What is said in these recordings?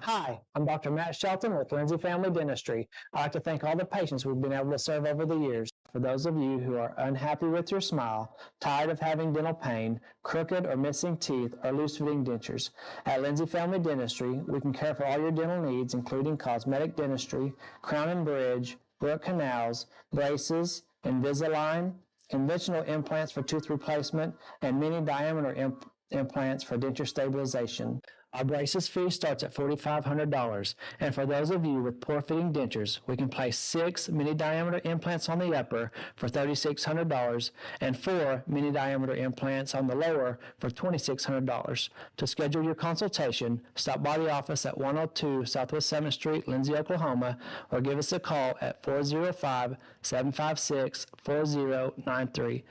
Hi, I'm Dr. Matt Shelton with Lindsay Family Dentistry. I'd like to thank all the patients we've been able to serve over the years. For those of you who are unhappy with your smile, tired of having dental pain, crooked or missing teeth, or loose-fitting dentures, at Lindsay Family Dentistry, we can care for all your dental needs, including cosmetic dentistry, crown and bridge, root canals, braces, Invisalign, conventional implants for tooth replacement, and mini diameter implants for denture stabilization. Our braces fee starts at $4,500, and for those of you with poor-fitting dentures, we can place 6 mini-diameter implants on the upper for $3,600 and 4 mini-diameter implants on the lower for $2,600. To schedule your consultation, stop by the office at 102 Southwest 7th Street, Lindsay, Oklahoma, or give us a call at 405-756-4093.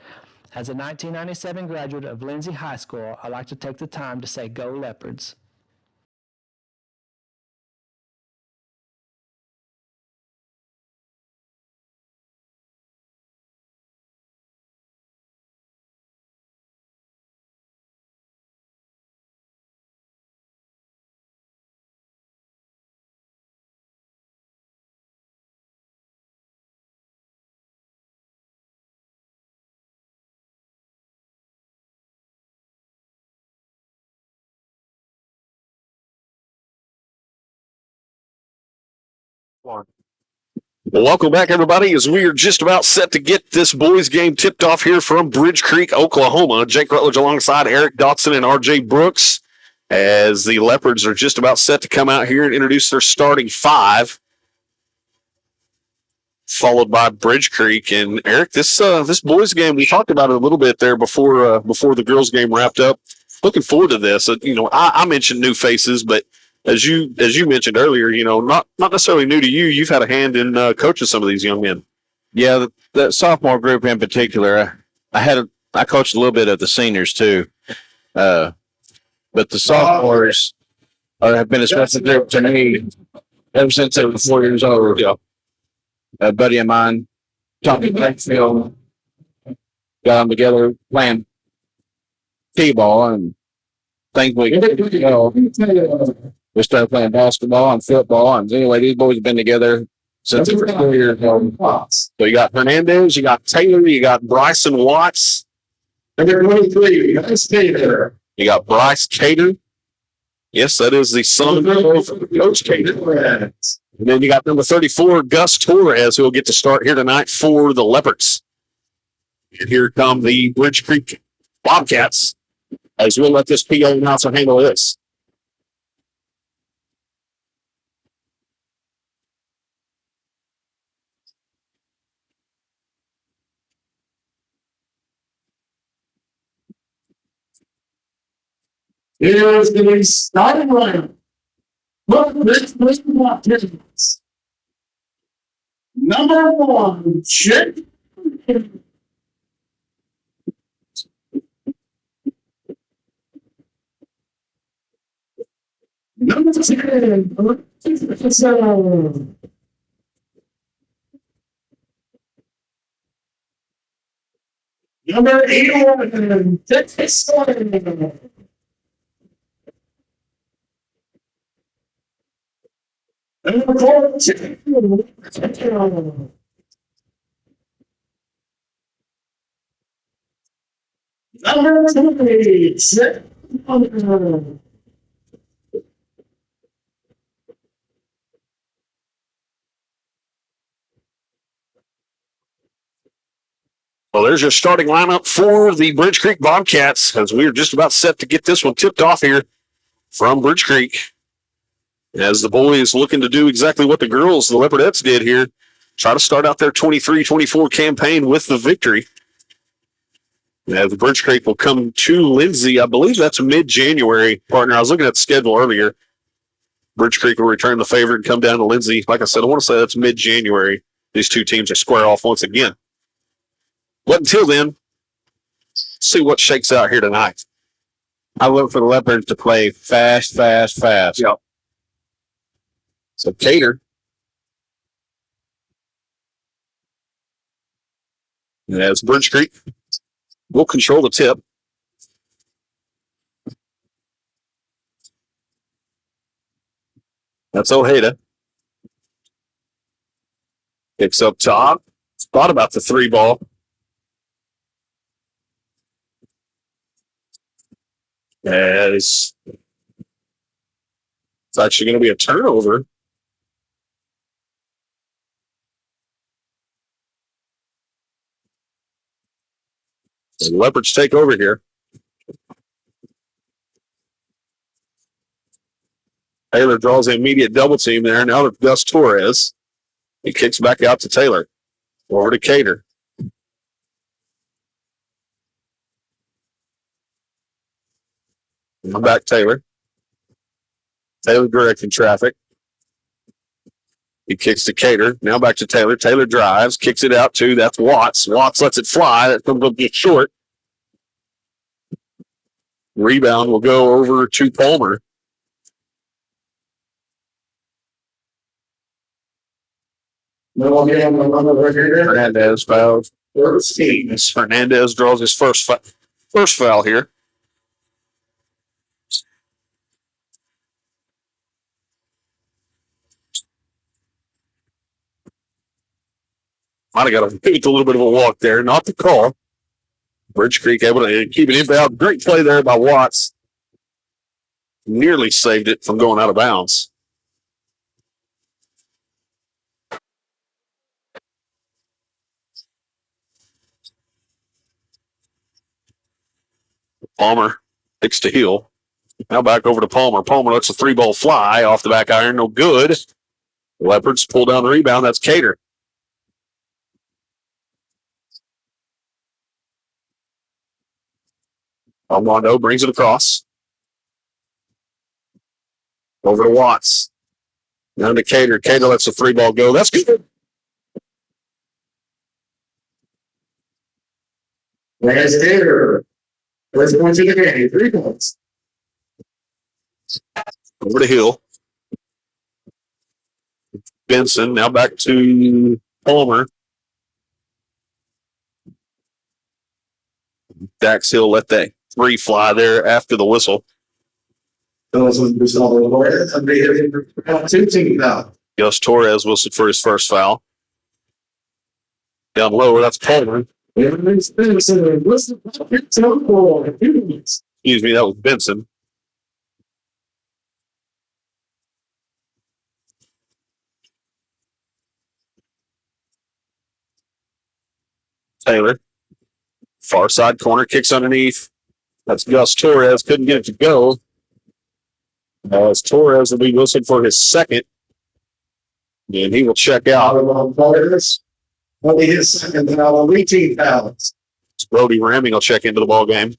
As a 1997 graduate of Lindsay High School, I'd like to take the time to say go Leopards. Welcome back, everybody, as we are just about set to get this boys' game tipped off here from Bridge Creek, Oklahoma. Jake Rutledge alongside Eric Dotson and R.J. Brooks, as the Leopards are just about set to come out here and introduce their starting five, followed by Bridge Creek. And Eric, this boys' game, we talked about it a little bit there before the girls' game wrapped up. Looking forward to this. I mentioned new faces, but as you mentioned earlier, not necessarily new to you. You've had a hand in coaching some of these young men. Yeah, the sophomore group in particular, I coached a little bit of the seniors too, but the sophomores have been a special group to me ever since they were 4 years old. Yeah. A buddy of mine, Tommy Blackfield, got them together playing t-ball and things we started playing basketball and football. And anyway, these boys have been together since they were 4 years old. So you got Hernandez, you got Taylor, you got Bryson Watts. Number 23, Bryce Taylor. You got Bryce Cater. Yes, that is the son of Coach Cater. And then you got number 34, Gus Torres, who will get to start here tonight for the Leopards. And here come the Bridge Creek Bobcats, as we'll let this PO announcer handle this. Here's the starting lineup. Look, let's watch this. Number 1, Chip. Number 10, Number 81, Texas Storm. Number 14, number 20, Well, there's your starting lineup for the Bridge Creek Bobcats, as we are just about set to get this one tipped off here from Bridge Creek. As the boys looking to do exactly what the girls, the Leopardettes, did here, try to start out their 23-24 campaign with the victory. The Bridge Creek will come to Lindsay. I believe that's mid-January, partner. I was looking at the schedule earlier. Bridge Creek will return the favor and come down to Lindsay. Like I said, I want to say that's mid-January. These two teams are square off once again. But until then, let's see what shakes out here tonight. I look for the Leopards to play fast. Yep. So Cater. As Bridge Creek will control the tip. That's Ojeda. Picks up top. Thought about the 3 ball. As it's actually going to be a turnover. The Leopards take over here. Taylor draws an immediate double team there. Now to Gus Torres. He kicks back out to Taylor. Over to Cater. Now back Taylor. Taylor directing traffic. He kicks to Cater. Now back to Taylor. Taylor drives, kicks it out to, that's Watts. Watts lets it fly. That comes up just short. Rebound will go over to Palmer. Hernandez fouls. Hernandez draws his first foul here. Might have got a little bit of a walk there. Not the call. Bridge Creek able to keep it inbound. Great play there by Watts. Nearly saved it from going out of bounds. Palmer picks to heel. Now back over to Palmer. Palmer lets a 3 ball fly off the back iron. No good. Leopards pull down the rebound. That's Cater. Armando brings it across. Over to Watts. Down to Cater. Cater lets the 3 ball go. That's good. There's Cater. Let's go into the game. 3 points. Over to Hill. Benson. Now back to Palmer. Dax Hill let that 3 fly there after the whistle. Gus Torres whistled for his first foul. Down lower, that's Palmer. Excuse me, that was Benson. Taylor. Far side corner, kicks underneath. That's Gus Torres. Couldn't get it to go. As Torres will be whistled for his second. And he will check out. Only his second foul, 18 fouls. Brody Ramming will check into the ball game.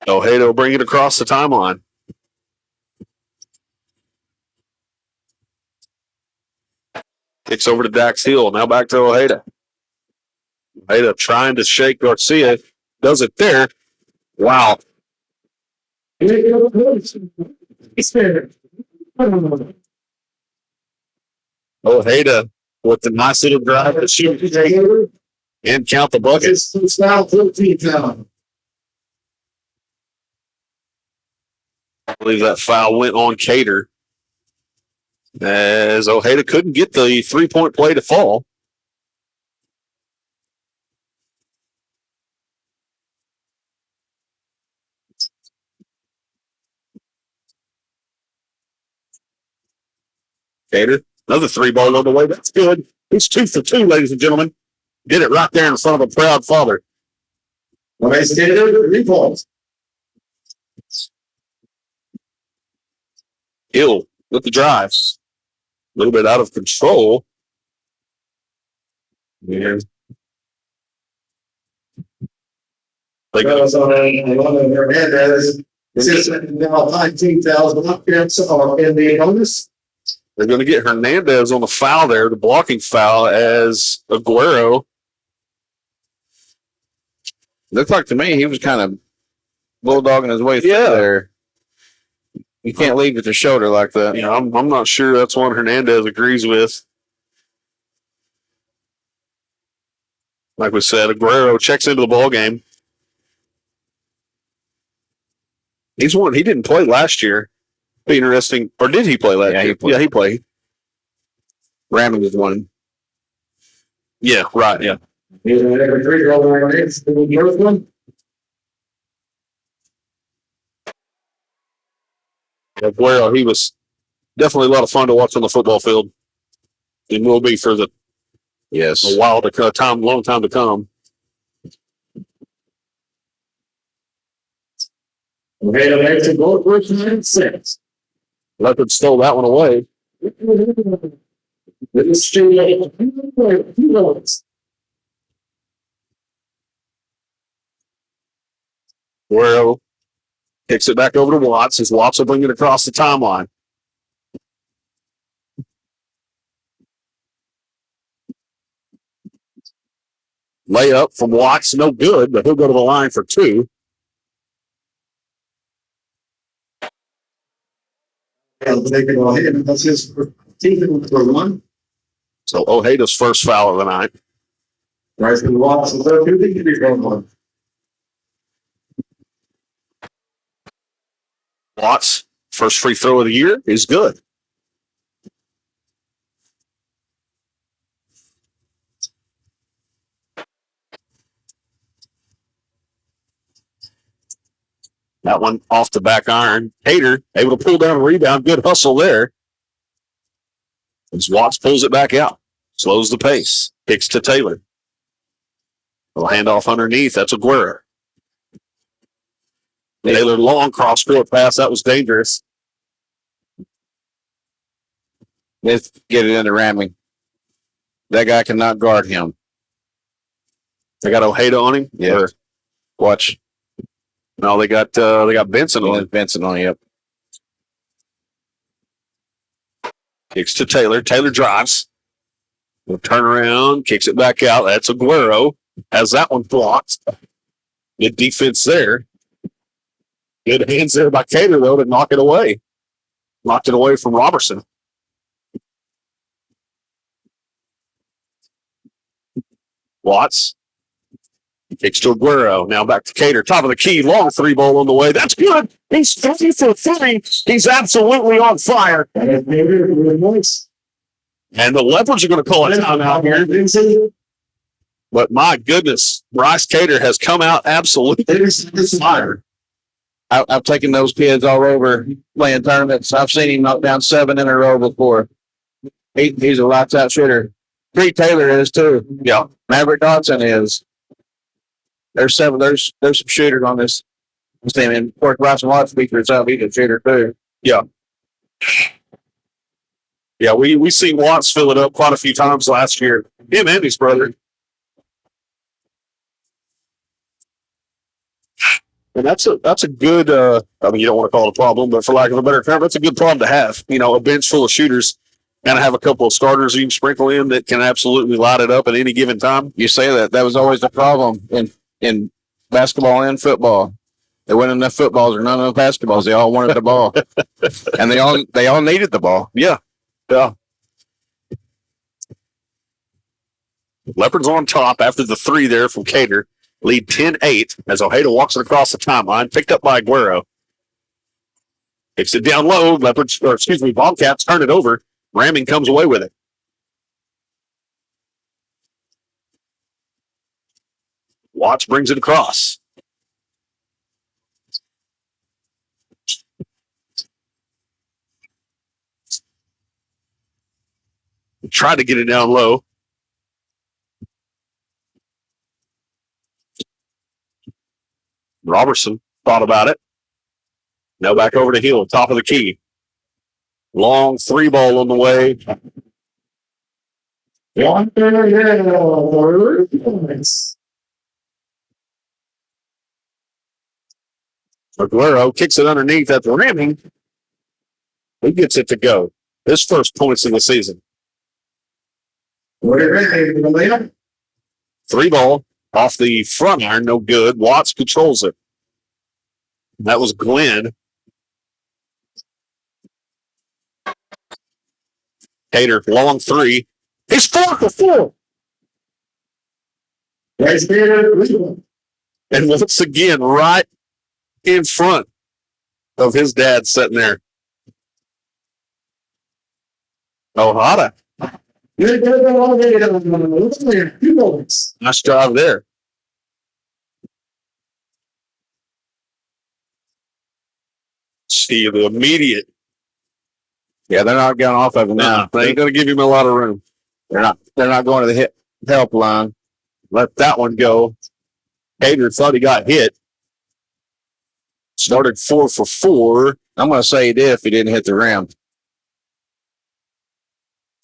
Ojeda will bring it across the timeline. Kicks over to Dax Hill. Now back to Ojeda. Ojeda trying to shake Garcia. Does it there. Wow. Ojeda with the nice little drive to shoot and count the buckets. I believe that foul went on Cater, as Ojeda couldn't get the 3-point play to fall. Cater, another 3 ball on the way. That's good. He's 2 for 2, ladies and gentlemen. Did it right there in front of a proud father. Hill with the drives. A little bit out of control. Yeah. They got us on Hernandez. This is now 19,000 in the bonus. They're going to get Hernandez on the foul there, the blocking foul, as Aguero. Looked like to me he was kind of bulldogging his way through there. You can't leave with your shoulder like that. Yeah, I'm not sure that's one Hernandez agrees with. Like we said, Aguero checks into the ball game. He's one. He didn't play last year. Be interesting. Or did he play last year? Yeah, he played. Ramming was one. Yeah, right. Yeah. Aguero, he was definitely a lot of fun to watch on the football field. It will be for a while to come, long time to come. Leopard stole that one away. Aguero kicks it back over to Watts as Watts will bring it across the timeline. Layup from Watts, no good, but he'll go to the line for two. That's his team for one. So Ojeda's first foul of the night. Right from Watts, so they're one. Watts, first free throw of the year is good. That one off the back iron. Hader able to pull down a rebound. Good hustle there. As Watts pulls it back out. Slows the pace. Kicks to Taylor. A handoff underneath. That's Aguero. Taylor long cross court pass. That was dangerous. Let's get it into ramming. That guy cannot guard him. They got Ojeda on him? Yeah. Watch. No, they got Benson on him. Benson on him, yep. Kicks to Taylor. Taylor drives. Will turn around, kicks it back out. That's Aguero. Has that one blocked. Good defense there. Good hands there by Cater, though, to knock it away. Knocked it away from Robertson. Watts. Kicks to Aguero. Now back to Cater. Top of the key. Long three ball on the way. That's good. He's 50 for 30. He's absolutely on fire. And the Leopards are going to call a timeout here. But my goodness, Bryce Cater has come out absolutely fire. I've taken those kids all over playing tournaments. I've seen him knock down 7 in a row before. He's a lights out shooter. Creed Taylor is too. Yeah. Maverick Dodson is. There's some shooters on this team. And of course, Bryson Watts features himself. He's a shooter too. Yeah. Yeah, we seen Watts fill it up quite a few times last year. Him and his brother. And that's a good I mean, you don't want to call it a problem, but for lack of a better term, that's a good problem to have. You know, a bench full of shooters and have a couple of starters you can sprinkle in that can absolutely light it up at any given time. You say that was always the problem in basketball and football. There weren't enough footballs or not enough basketballs. They all wanted the ball, and they all needed the ball. Yeah. Leopards on top after the three there from Cater. Lead 10-8 as Ojeda walks it across the timeline. Picked up by Aguero. Kicks it down low. Bobcats turn it over. Ramming comes away with it. Watts brings it across. Tried to get it down low. Robertson thought about it. Now back over to Hill, top of the key. Long three ball on the way. Aguero kicks it underneath at the ramming. He gets it to go. His first points in the season. Three ball off the front iron, no good. Watts controls it. That was Glenn. Cater, long three. He's 4 for 4. Right here, REUPLOAD. And once again, right in front of his dad sitting there. Ohada. Good, all the way to 2 points. Nice job there. See the immediate. Yeah, they're not getting off of it now. They ain't going to give him a lot of room. They're not going to the help line. Let that one go. Hader thought he got hit. Started 4 for 4. I'm going to say he did if he didn't hit the rim.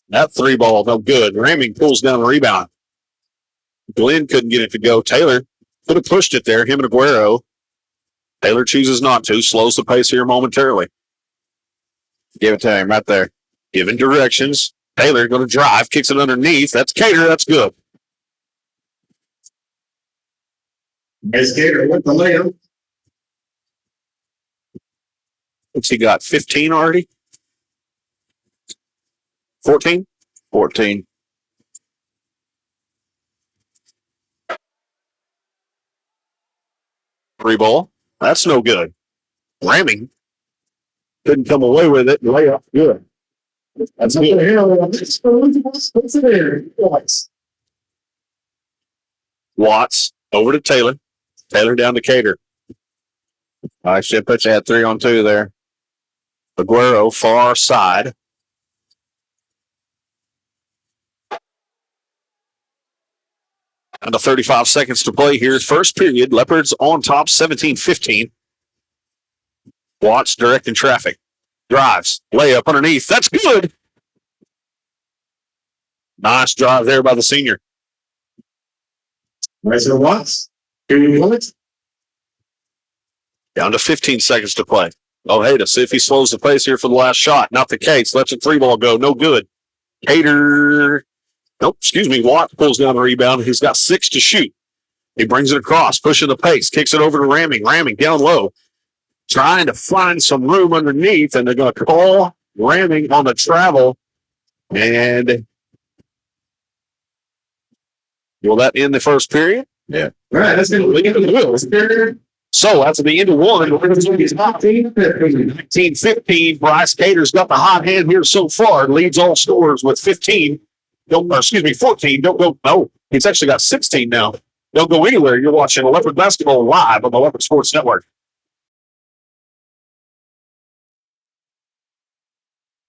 That 3 ball, no good. Ramming pulls down the rebound. Glenn couldn't get it to go. Taylor could have pushed it there, him and Aguero. Taylor chooses not to, slows the pace here momentarily. Give it to him right there. Giving directions. Taylor going to drive, kicks it underneath. That's Cater. That's good. Nice Gator with the layup. What's he got? 15 already? 14? 14. Three ball. That's no good. Ramming. Couldn't come away with it. Layup. Good. That's up the hill. What's it there? Watts over to Taylor. Taylor down to Cater. I should put you at 3-on-2 there. Aguero far side. Under 35 seconds to play here. First period. Leopards on top 17-15. Watts directing traffic. Drives. Layup underneath. That's good. Nice drive there by the senior. Nice Watts. 2 points. Down to 15 seconds to play. Oh, hey, to see if he slows the pace here for the last shot. Not the case. Lets a 3-ball go. No good. Cater. Nope, excuse me. Watt pulls down the rebound. He's got 6 to shoot. He brings it across, pushing the pace, kicks it over to Ramming. Ramming down low. Trying to find some room underneath, and they're going to call Ramming on the travel. And will that end the first period? Yeah. All right, that's going to lead the wheels. So after the end of one, It's 19-15. Bryce Cater's got the hot hand here so far. Leads all scorers with 15. 14. Don't go. No, he's actually got 16 now. Don't go anywhere. You're watching Leopard basketball live on the Leopard Sports Network.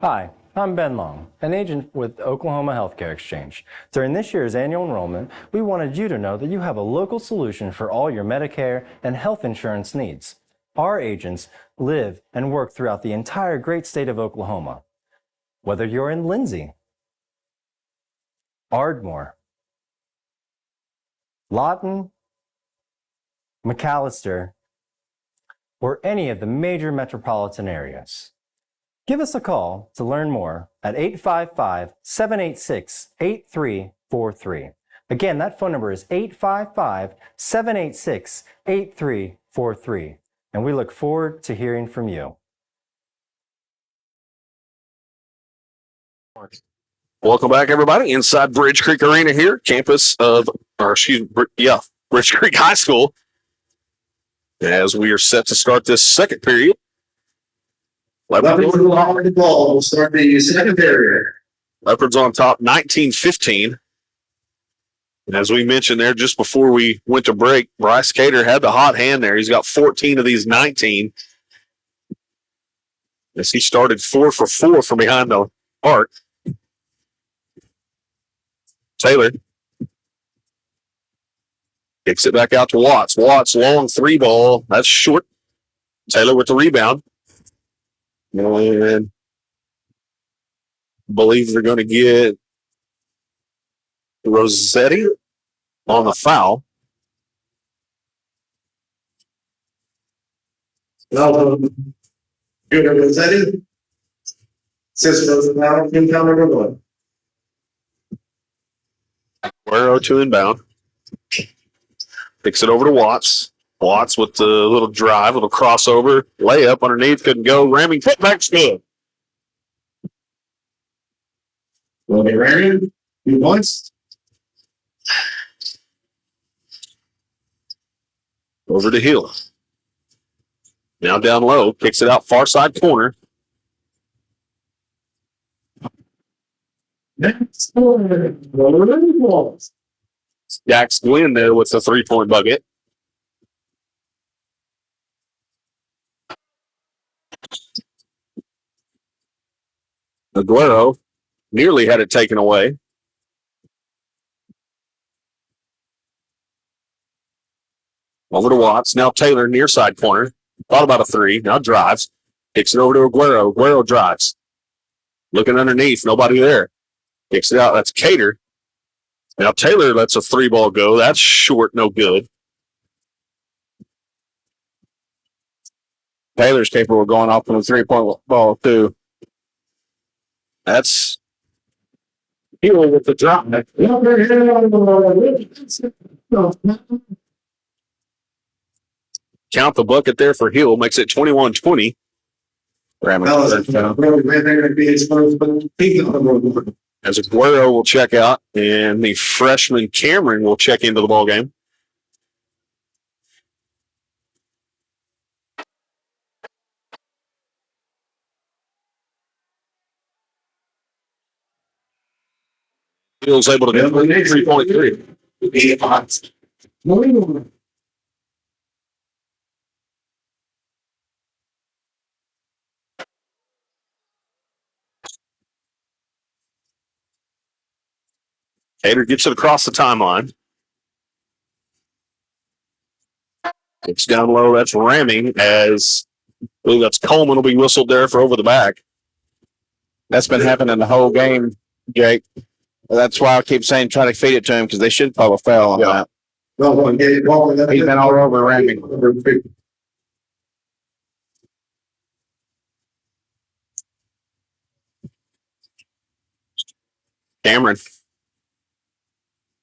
Hi, I'm Ben Long, an agent with Oklahoma Healthcare Exchange. During this year's annual enrollment, we wanted you to know that you have a local solution for all your Medicare and health insurance needs. Our agents live and work throughout the entire great state of Oklahoma. Whether you're in Lindsay, Ardmore, Lawton, McAllister, or any of the major metropolitan areas. Give us a call to learn more at 855-786-8343. Again, that phone number is 855-786-8343. And we look forward to hearing from you. Welcome back, everybody, inside Bridge Creek Arena here, campus of, Bridge Creek High School. As we are set to start this second period. Leopards on the ball. We'll start the second period. Leopards on top 19-15. And as we mentioned there just before we went to break, Bryce Cater had the hot hand there. He's got 14 of these 19. As he started 4 for 4 from behind the arc. Taylor kicks it back out to Watts. Watts, long 3-ball. That's short. Taylor with the rebound. And believe they're going to get Rossetti on the foul. Good. Is that it? Says Rosenthal, inbound number 1. Guerrero to inbound. Picks it over to Watts. Watts with the little drive, little crossover, layup underneath, couldn't go. Ramming, putback's good. Will be Ramming. 2 points. Over to Hill. Now down low, kicks it out far side corner. Next corner, rolling balls. Dax Glenn there with the 3-point bucket. Aguero nearly had it taken away. Over to Watts. Now Taylor near side corner. Thought about a three. Now drives. Kicks it over to Aguero. Aguero drives. Looking underneath. Nobody there. Kicks it out. That's Cater. Now Taylor lets a 3-ball go. That's short. No good. Taylor's capable of going off on a 3-point ball, too. That's Hill with the drop. Count the bucket there for Hill. Makes it 21-20. As Aguero will check out, and the freshman Cameron will check into the ballgame. Hill's able to get 3.3. Hader gets it across the timeline. It's down low. That's ramming as I believe that's Coleman will be whistled there for over the back. That's been happening the whole game, Jake. That's why I keep saying try to feed it to him because they should call a foul on that. He's been all over ramming. Cameron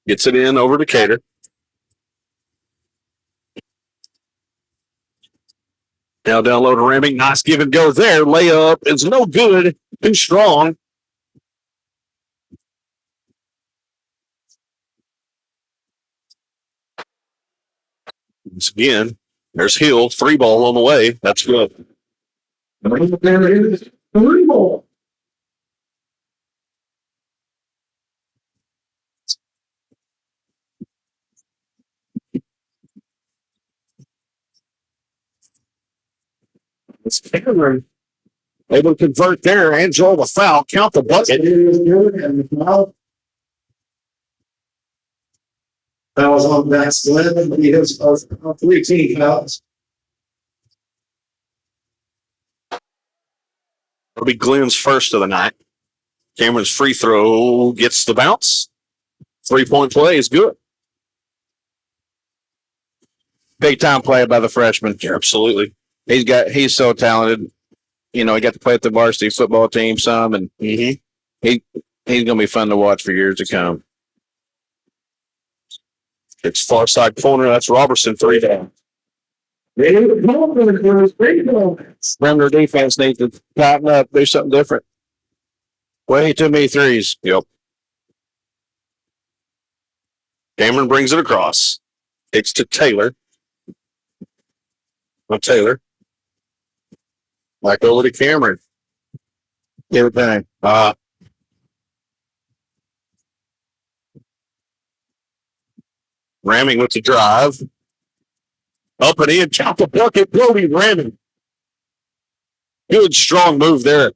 gets it in over to Cater. Now down low to ramming. Nice give and go there. Layup is no good. Too strong. Once again, there's Hill. 3-ball on the way. That's good. It's Cameron able to convert there and draw the foul. Count the bucket. Fouls on Dax Glenn. He has 3 team fouls. It'll be Glenn's first of the night. Cameron's free throw gets the bounce. 3-point play is good. Big time play by the freshman. Yeah, absolutely. He's so talented. You know, he got to play with the varsity football team some, and he's going to be fun to watch for years to come. It's far side corner. That's Robertson 3 down. Perimeter defense needs to tighten up, do something different. Way too many threes. Yep. Cameron brings it across. Kicks to Taylor. Now Taylor. Back over to Cameron. Give it back. Ramming with the drive. Up and in. Count the bucket. Brody ramming. Good, strong move there.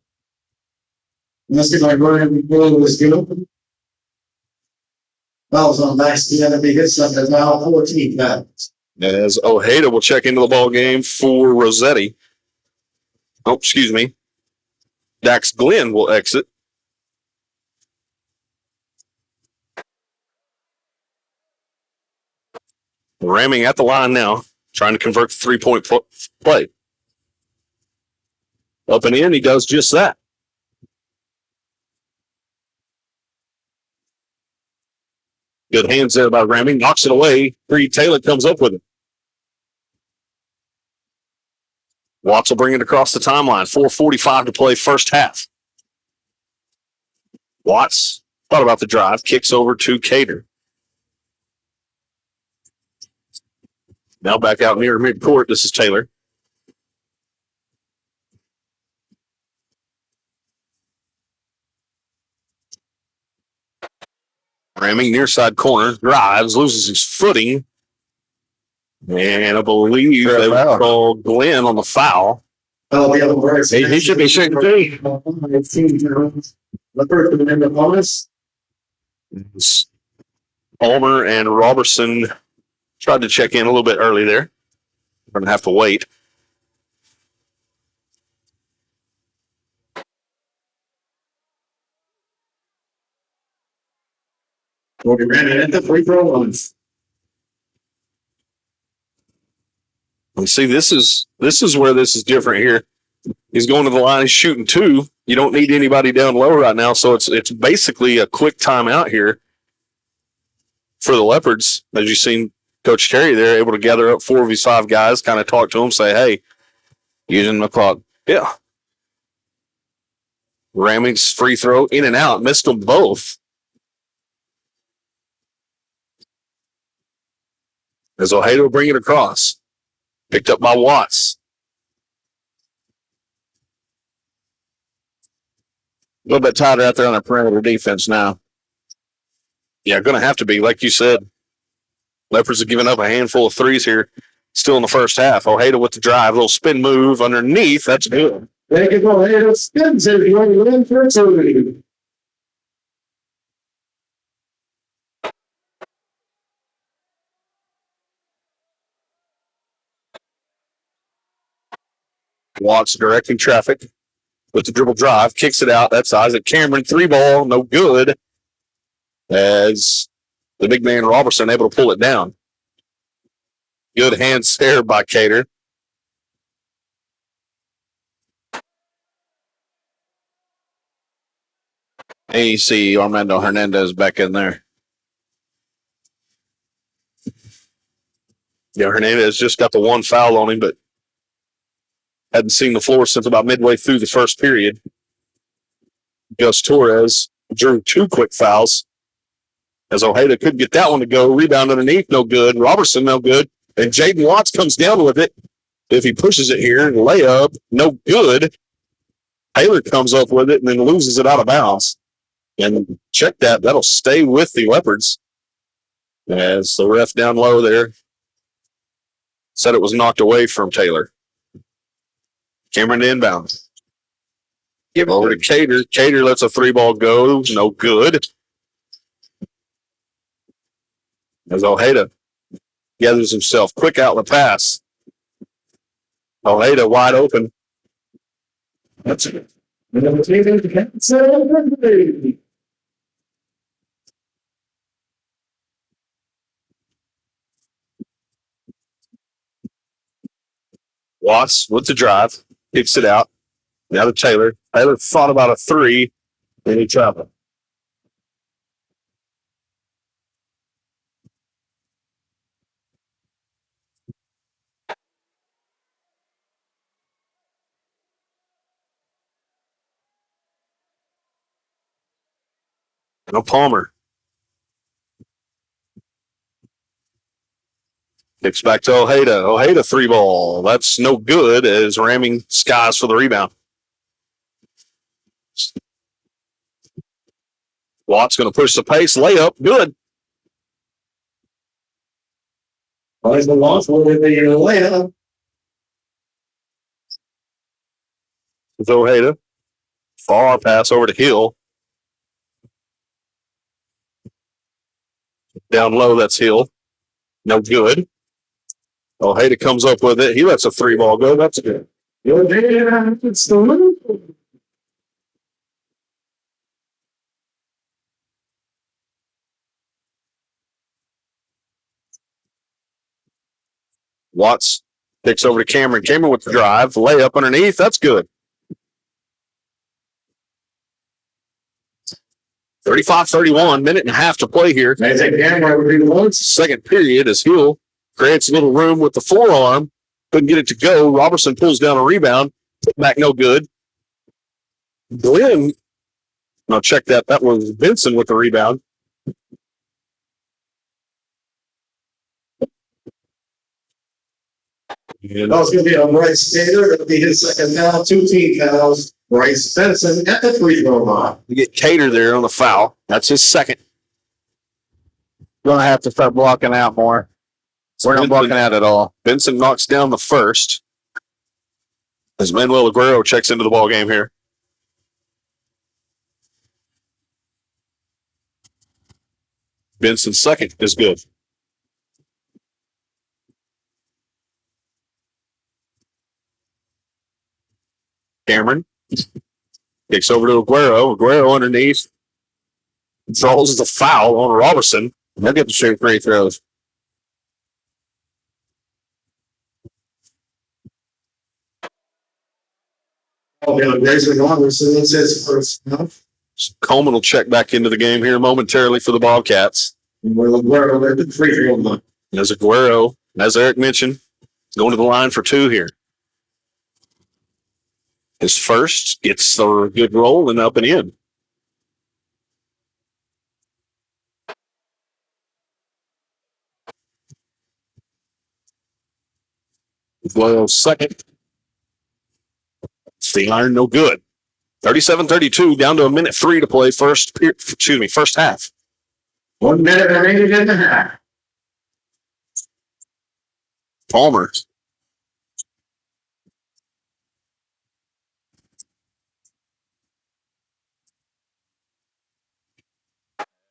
Let's get my running goal was good. Fouls on Dax Glenn. He hits something now 14 fouls. As Ojeda will check into the ball game for Rossetti. Oh, excuse me. Dax Glenn will exit. Ramming at the line now, trying to convert the 3-point play. Up and in, he does just that. Good hands there by Ramming, knocks it away. Reed Taylor comes up with it. Watts will bring it across the timeline. 4:45 to play first half. Watts thought about the drive, kicks over to Cater. Now back out near midcourt. This is Taylor. Ramming near side corner, drives, loses his footing. And I believe they would call Glenn on the foul. Oh, the other words. He should be shaking too. Leopard and the bonus. Palmer and Robertson tried to check in a little bit early there. We're going to have to wait. We'll be ready at the free throw line. And see, this is where this is different here. He's going to the line, he's shooting two. You don't need anybody down low right now, so it's basically a quick timeout here for the Leopards. As you've seen Coach Terry there, able to gather up 4 of his 5 guys, kind of talk to them, say, hey. Using the clock. Yeah. Ramming's free throw in and out, missed them both. As Ojeda will bring it across. Picked up by Watts. A little bit tighter out there on the perimeter defense now. Yeah, going to have to be, like you said. Leopards have given up a handful of threes here, still in the first half. Ojeda with the drive, little spin move underneath. That's good. Thank you for Ojeda spins if you want to win for 2. Watts directing traffic with the dribble drive, kicks it out. That's Isaac Cameron. 3-ball, no good. As the big man Robertson able to pull it down. Good hand there by Cater. And you see Armando Hernandez back in there. Yeah, Hernandez just got the 1 foul on him, but hadn't seen the floor since about midway through the first period. Gus Torres drew 2 quick fouls. As Ojeda couldn't get that one to go. Rebound underneath, no good. Robertson, no good. And Jaden Watts comes down with it. If he pushes it here, layup, no good. Taylor comes up with it and then loses it out of bounds. And check that. That'll stay with the Leopards. As the ref down low there said it was knocked away from Taylor. Cameron to inbound. Give over to Cater. Cater lets a 3-ball go. No good. As Ojeda gathers himself. Quick outlet pass. Ojeda wide open. That's it. Watts with the drive. Kicks it out. Now to Taylor. Taylor thought about a 3. Then he traveled. No Palmer. Kicks back to Ojeda. Ojeda 3-ball. That's no good as ramming skies for the rebound. Watts going to push the pace. Layup. Good. Always the loss will be the layup. With Ojeda. Far pass over to Hill. Down low, that's Hill. No good. Ojeda comes up with it. He lets a 3-ball go. That's good. It's the move. Watts kicks over to Cameron. Cameron with the drive. Layup underneath. That's good. 35-31. Minute and a half to play here. Second period as Hill creates a little room with the forearm. Couldn't get it to go. Robertson pulls down a rebound. Put back no good. Glenn. Now check that. That was Benson with the rebound. And That was going to be a Bryce Taylor. It'll be his second foul, 2 team fouls. Bryce Benson at the free throw line. you get Cater there on the foul. That's his second. Gonna have to start blocking out more. We're not blocking out at all. Benson knocks down the first as Manuel Aguero checks into the ball game here. Benson's second is good. Cameron kicks over to Aguero. Aguero underneath draws the foul on Robertson. They'll get the straight free throws. Oh, yeah, Grayson Robertson, that's his first half. Coleman will check back into the game here momentarily for the Bobcats. Well, Aguero at the free throw line. As Aguero, as Eric mentioned, going to the line for two here. His first gets the good roll and up and in. Aguero's second. It's the iron, no good. 37-32, down to a minute 3 to play first half. 1 minute remaining in the half. Palmer.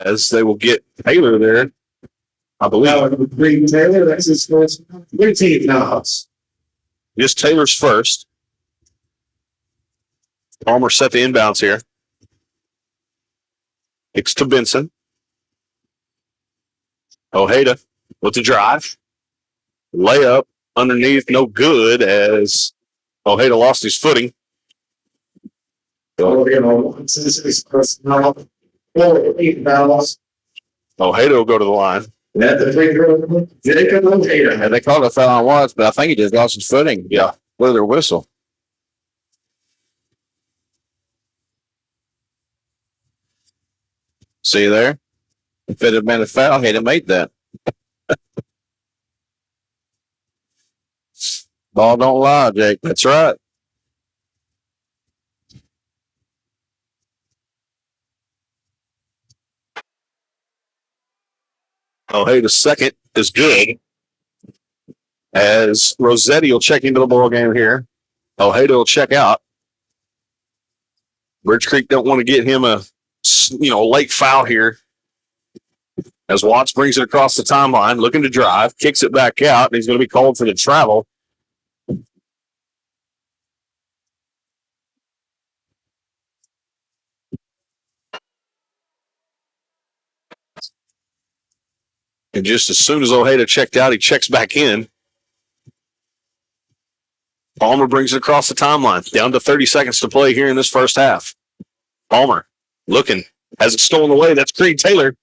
As they will get Taylor there, I believe. Now, Green Taylor, that's his first 3 team fouls. Just Taylor's first. Palmer set the inbounds here. Kicks to Benson. Ojeda with the drive. Layup underneath, no good as Ojeda lost his footing. So, you know, this is his first foul. 4 team fouls. Ojeda will go to the line. At the free throw line, Jacob Ojeda. And they called a foul on Watts, but I think he just lost his footing. Yeah. With their whistle. See there? If it had been a foul, he'd have made that. Ball don't lie, Jake. That's right. Ojeda's second is good. As Rossetti will check into the ball game here. Ojeda will check out. Bridge Creek don't want to get him a late foul here. As Watts brings it across the timeline, looking to drive, kicks it back out, and he's going to be called for the travel. And just as soon as Ojeda checked out, he checks back in. Palmer brings it across the timeline. Down to 30 seconds to play here in this first half. Palmer looking. Has it stolen away. That's Creed Taylor.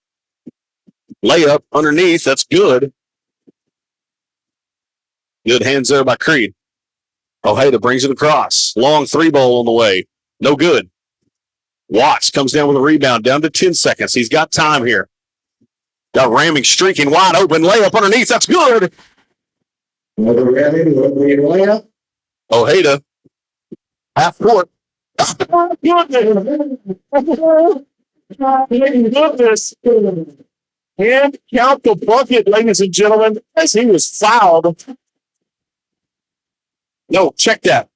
Layup underneath. That's good. Good hands there by Creed. Ojeda brings it across. Long 3-ball on the way. No good. Watts comes down with a rebound. Down to 10 seconds. He's got time here. Got Ramming streaking wide open. Layup underneath. That's good. Another Ramming, layup. Ojeda. Half court. Goodness. And count the bucket, ladies and gentlemen, as he was fouled. No, check that.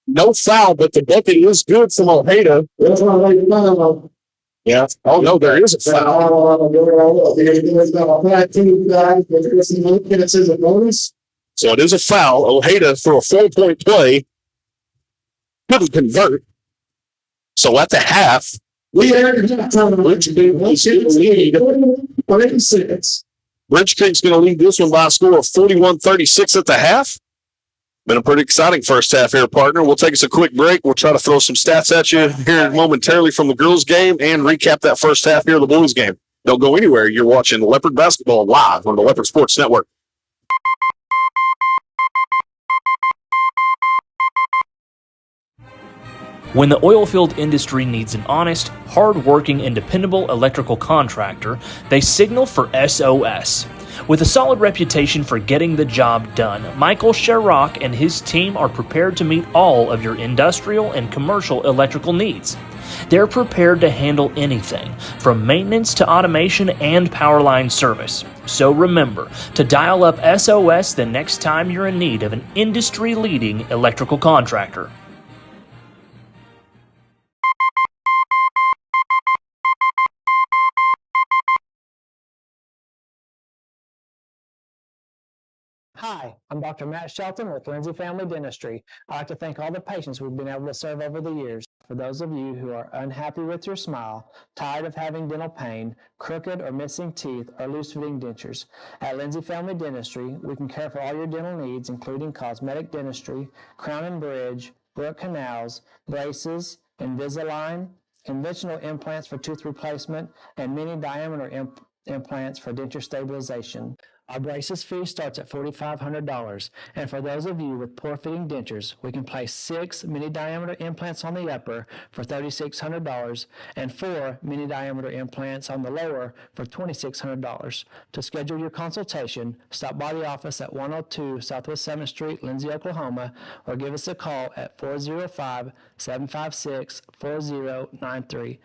No foul, but the bucket is good from Ojeda. That's not like foul. Yeah. Oh, no, there is a foul. So it is a foul. Ojeda for a 4-point play. Couldn't convert. So at the half, We are Bridge Creek's going to lead this one by a score of 41-36 at the half. Been a pretty exciting first half here, partner. We'll take us a quick break. We'll try to throw some stats at you here momentarily from the girls' game and recap that first half here of the boys' game. Don't go anywhere. You're watching Leopard Basketball live on the Leopard Sports Network. When the oilfield industry needs an honest, hard-working, and dependable electrical contractor, they signal for SOS. With a solid reputation for getting the job done, Michael Sherrock and his team are prepared to meet all of your industrial and commercial electrical needs. They're prepared to handle anything, from maintenance to automation and power line service. So remember to dial up SOS the next time you're in need of an industry-leading electrical contractor. Hi, I'm Dr. Matt Shelton with Lindsay Family Dentistry. I'd like to thank all the patients we've been able to serve over the years. For those of you who are unhappy with your smile, tired of having dental pain, crooked or missing teeth, or loose-fitting dentures, at Lindsay Family Dentistry, we can care for all your dental needs, including cosmetic dentistry, crown and bridge, root canals, braces, Invisalign, conventional implants for tooth replacement, and mini diameter implants for denture stabilization. Our braces fee starts at $4,500, and for those of you with poor-fitting dentures, we can place 6 mini-diameter implants on the upper for $3,600 and 4 mini-diameter implants on the lower for $2,600. To schedule your consultation, stop by the office at 102 Southwest 7th Street, Lindsay, Oklahoma, or give us a call at 405-756-4093.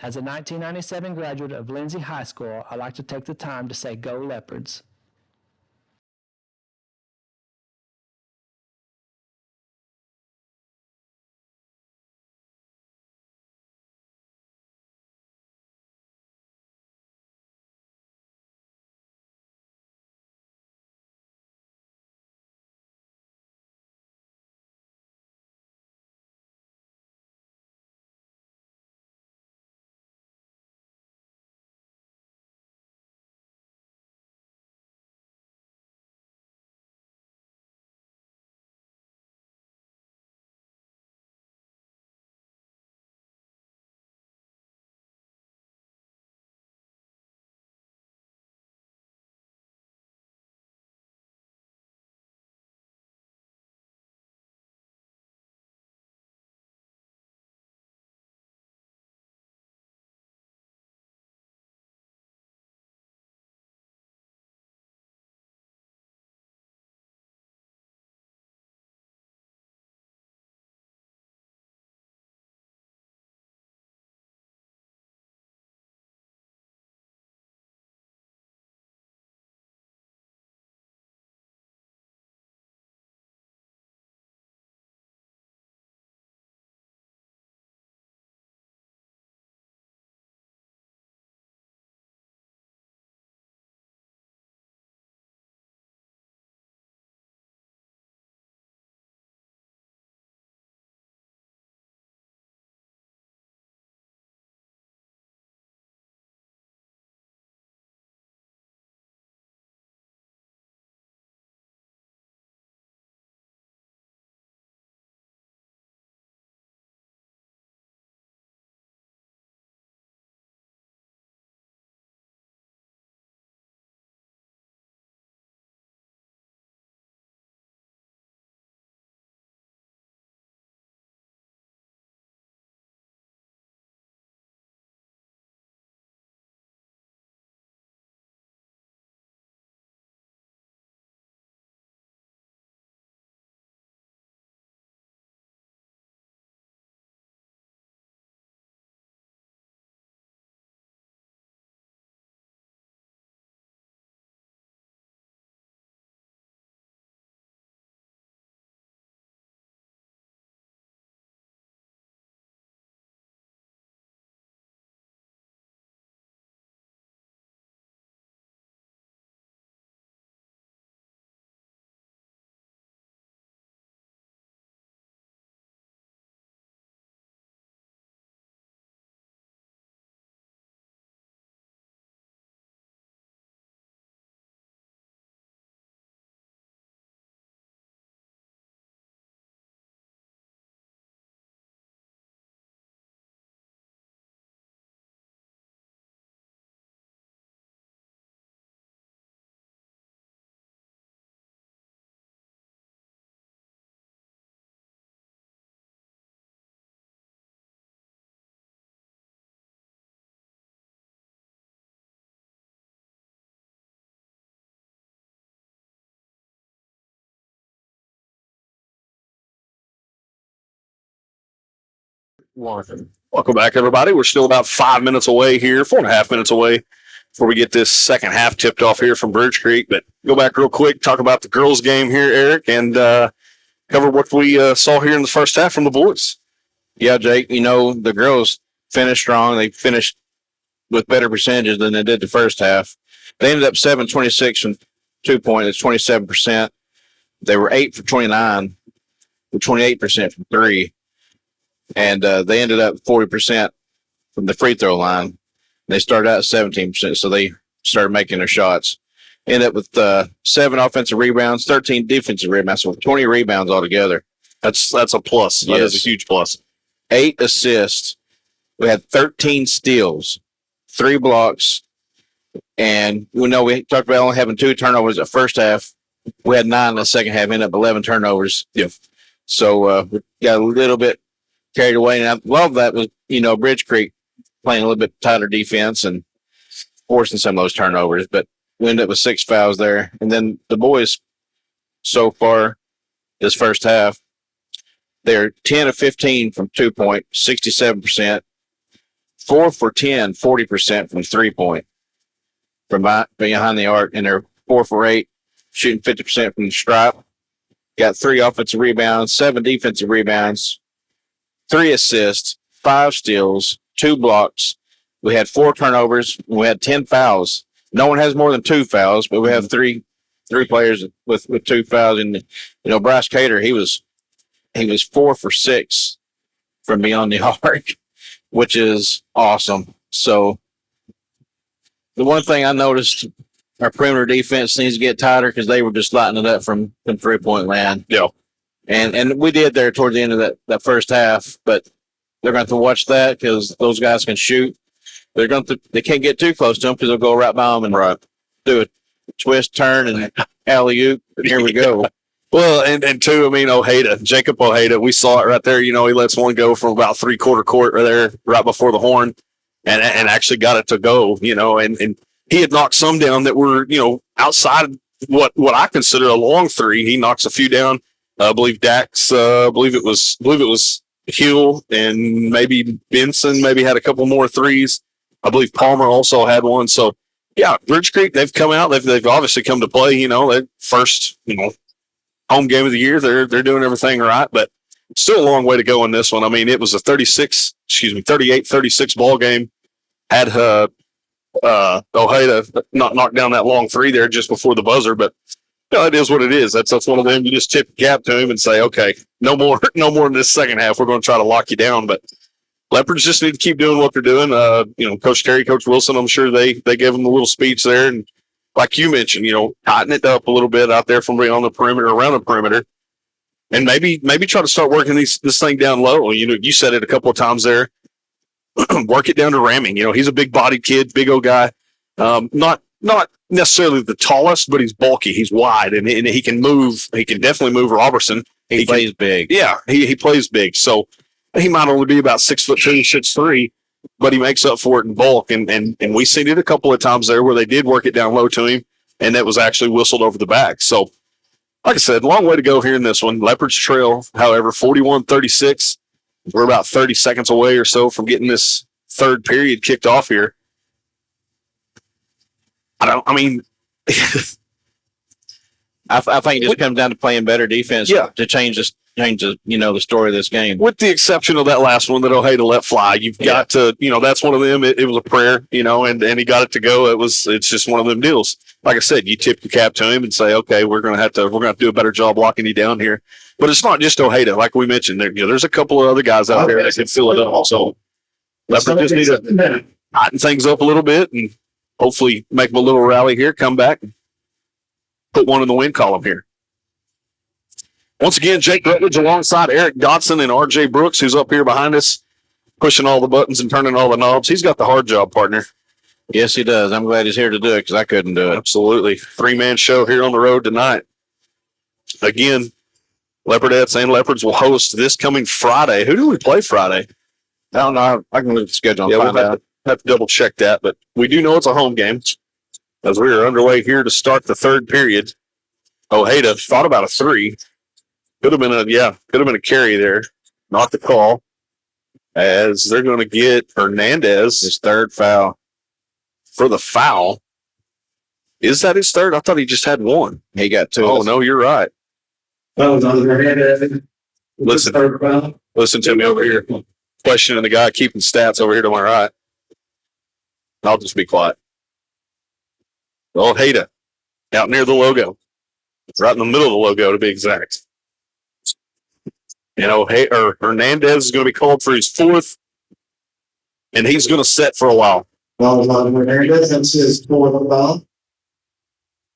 As a 1997 graduate of Lindsay High School, I'd like to take the time to say go Leopards. Welcome back, everybody. We're still about 5 minutes away here, 4.5 minutes away before we get this second half tipped off here from Bridge Creek. But go back real quick, talk about the girls' game here, Eric, and cover what we saw here in the first half from the boys. Yeah, Jake, the girls finished strong. They finished with better percentages than they did the first half. They ended up 7-26 from 2-point. It's 27%. They were 8 for 29 with 28% from 3. And they ended up 40% from the free throw line. They started out at 17%, so they started making their shots. Ended up with 7 offensive rebounds, 13 defensive rebounds, so 20 rebounds altogether. That's a plus. That is a huge plus. 8 assists. We had 13 steals, 3 blocks, and we talked about only having 2 turnovers at first half. We had 9 in the second half, ended up 11 turnovers. Yeah. So we got a little bit carried away, and I love that was Bridge Creek playing a little bit tighter defense and forcing some of those turnovers, but we ended up with 6 fouls there. And then the boys so far this first half, they're 10 of 15 from 2-point, 67%, 4 for 10, 40% from 3-point from behind the arc, and they're 4 for 8, shooting 50% from the stripe. Got 3 offensive rebounds, 7 defensive rebounds, 3 assists, 5 steals, 2 blocks. We had 4 turnovers. We had 10 fouls. No one has more than 2 fouls, but we have three players with 2 fouls. And Bryce Cater, he was 4 for 6 from beyond the arc, which is awesome. So the one thing I noticed, our perimeter defense needs to get tighter because they were just lighting it up from 3-point land. Yeah. And we did there towards the end of that first half, but they're going to have to watch that because those guys can shoot. They can't get too close to them because they'll go right by them and do a twist, turn, and alley-oop. Here we go. Well, and two, Jacob Ojeda, we saw it right there. He lets one go from about 3/4 court right there, right before the horn, and actually got it to go, and he had knocked some down that were, outside what I consider a long 3. He knocks a few down. I believe Dax, I believe it was Hill and maybe Benson maybe had a couple more 3s. I believe Palmer also had one. So yeah, Bridge Creek, they've come out. They've obviously come to play, their first, home game of the year. They're doing everything right, but still a long way to go in this one. It was a 38-36 ball game. Had Ojeda not knocked down that long 3 there just before the buzzer, but it is what it is. That's one of them. You just tip the cap to him and say, okay, no more in this second half. We're going to try to lock you down. But Leopards just need to keep doing what they're doing. Coach Terry, Coach Wilson, I'm sure they gave them a little speech there. And like you mentioned, tighten it up a little bit out there from on the perimeter, around the perimeter. And maybe try to start working this thing down low. You said it a couple of times there. Work it down to Ramming. He's a big-bodied kid, big old guy. Not necessarily the tallest, but he's bulky. He's wide, and he can move. He can definitely move Robertson. He plays big. Yeah, he plays big. So he might only be about 6'2", 6'3", but he makes up for it in bulk. And we seen it a couple of times there where they did work it down low to him, and that was actually whistled over the back. So, like I said, long way to go here in this one. Leopards trail, however, 41-36. We're about 30 seconds away or so from getting this third period kicked off here. I think it just comes down to playing better defense to change the story of this game. With the exception of that last one that Ojeda let fly, you've got to, that's one of them. It was a prayer, and he got it to go. It's just one of them deals. Like I said, you tip your cap to him and say, okay, we're going to have to do a better job locking you down here. But it's not just Ojeda, like we mentioned. There's a couple of other guys out there that can fill it up. So Leopard just need to tighten things up a little bit and hopefully make them a little rally here, come back, and put one in the win column here. Once again, Jake Rutledge alongside Eric Dotson and R.J. Brooks, who's up here behind us, pushing all the buttons and turning all the knobs. He's got the hard job, partner. Yes, he does. I'm glad he's here to do it because I couldn't do it. Absolutely. 3-man show here on the road tonight. Again, Leopardettes and Leopards will host this coming Friday. Who do we play Friday? I don't know. I can look at the schedule and find out. Have to double check that, but we do know it's a home game as we are underway here to start the third period. Ojeda thought about a 3. Could have been a carry there. Not the call. as they're going to get Hernandez His third foul. for the foul. Is that his third? I thought he just had one. He got two. Oh, no, you're right. That was on their head. Listen. Third foul. Listen to me over here. Questioning the guy keeping stats over here to my right. I'll just be quiet. Ojeda out near the logo. Right in the middle of the logo, to be exact. And Hernandez is going to be called for his fourth, and he's going to set for a while. Well, on Hernandez, that's his fourth foul.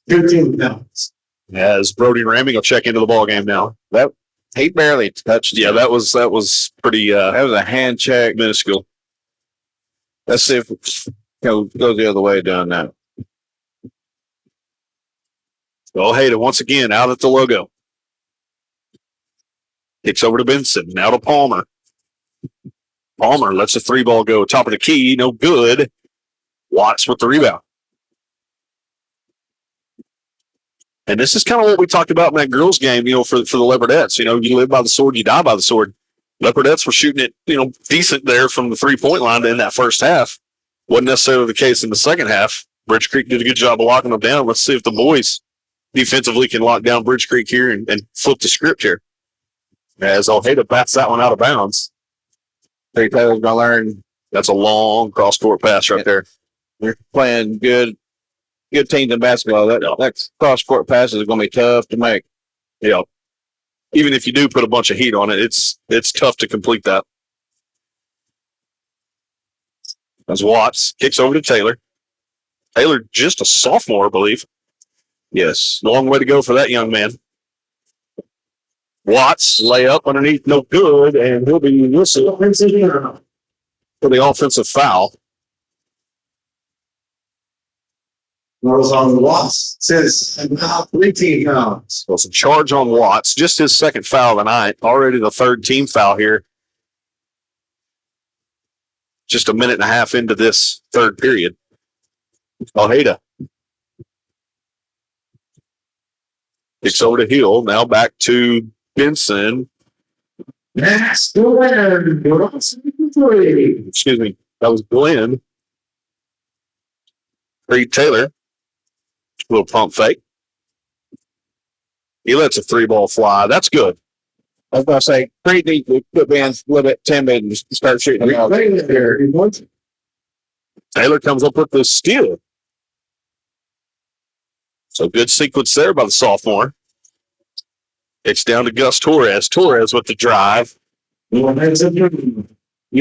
15 fouls. As Brody Ramey will check into the ball game now. He barely touched. Yeah, that was pretty That was a hand check. minuscule. Let's see if it goes the other way doing that. Ojeda once again out at the logo. Kicks over to Benson. Now to Palmer. Palmer lets the three ball go. Top of the key. No good. Watts with the rebound. And this is kind of what we talked about in that girls' game, for the Leopardettes. You live by the sword, you die by the sword. Leopardettes were shooting it, decent there from the 3-point line in that first half. Wasn't necessarily the case in the second half. Bridge Creek did a good job of locking them down. Let's see if the boys defensively can lock down Bridge Creek here and flip the script here. As Ojeda bats that one out of bounds. Trey Taylor's going to learn. That's a long cross-court pass right there. You're playing good teams in basketball. That cross-court passes are going to be tough to make. Yeah. Even if you do put a bunch of heat on it, it's tough to complete that. As Watts kicks over to Taylor. Taylor, just a sophomore, I believe. Yes. Long way to go for that young man. Watts layup underneath, no good, and he'll be whistled for the offensive foul. Was on the Watts. Says now 3 fouls. So it's a charge on Watts. Just his second foul of the night. Already the third team foul here. Just a minute and a half into this third period. Ojeda. Kicks over to Hill. Now back to Benson. That's the winner. Excuse me. That was Glenn. Creed Taylor. Little pump fake. He lets a three ball fly. That's good. I was going to say, Creed needs to quit being a little bit timid and start shooting them out. Taylor comes up with the steal. So good sequence there by the sophomore. It's down to Gus Torres. Torres with the drive. You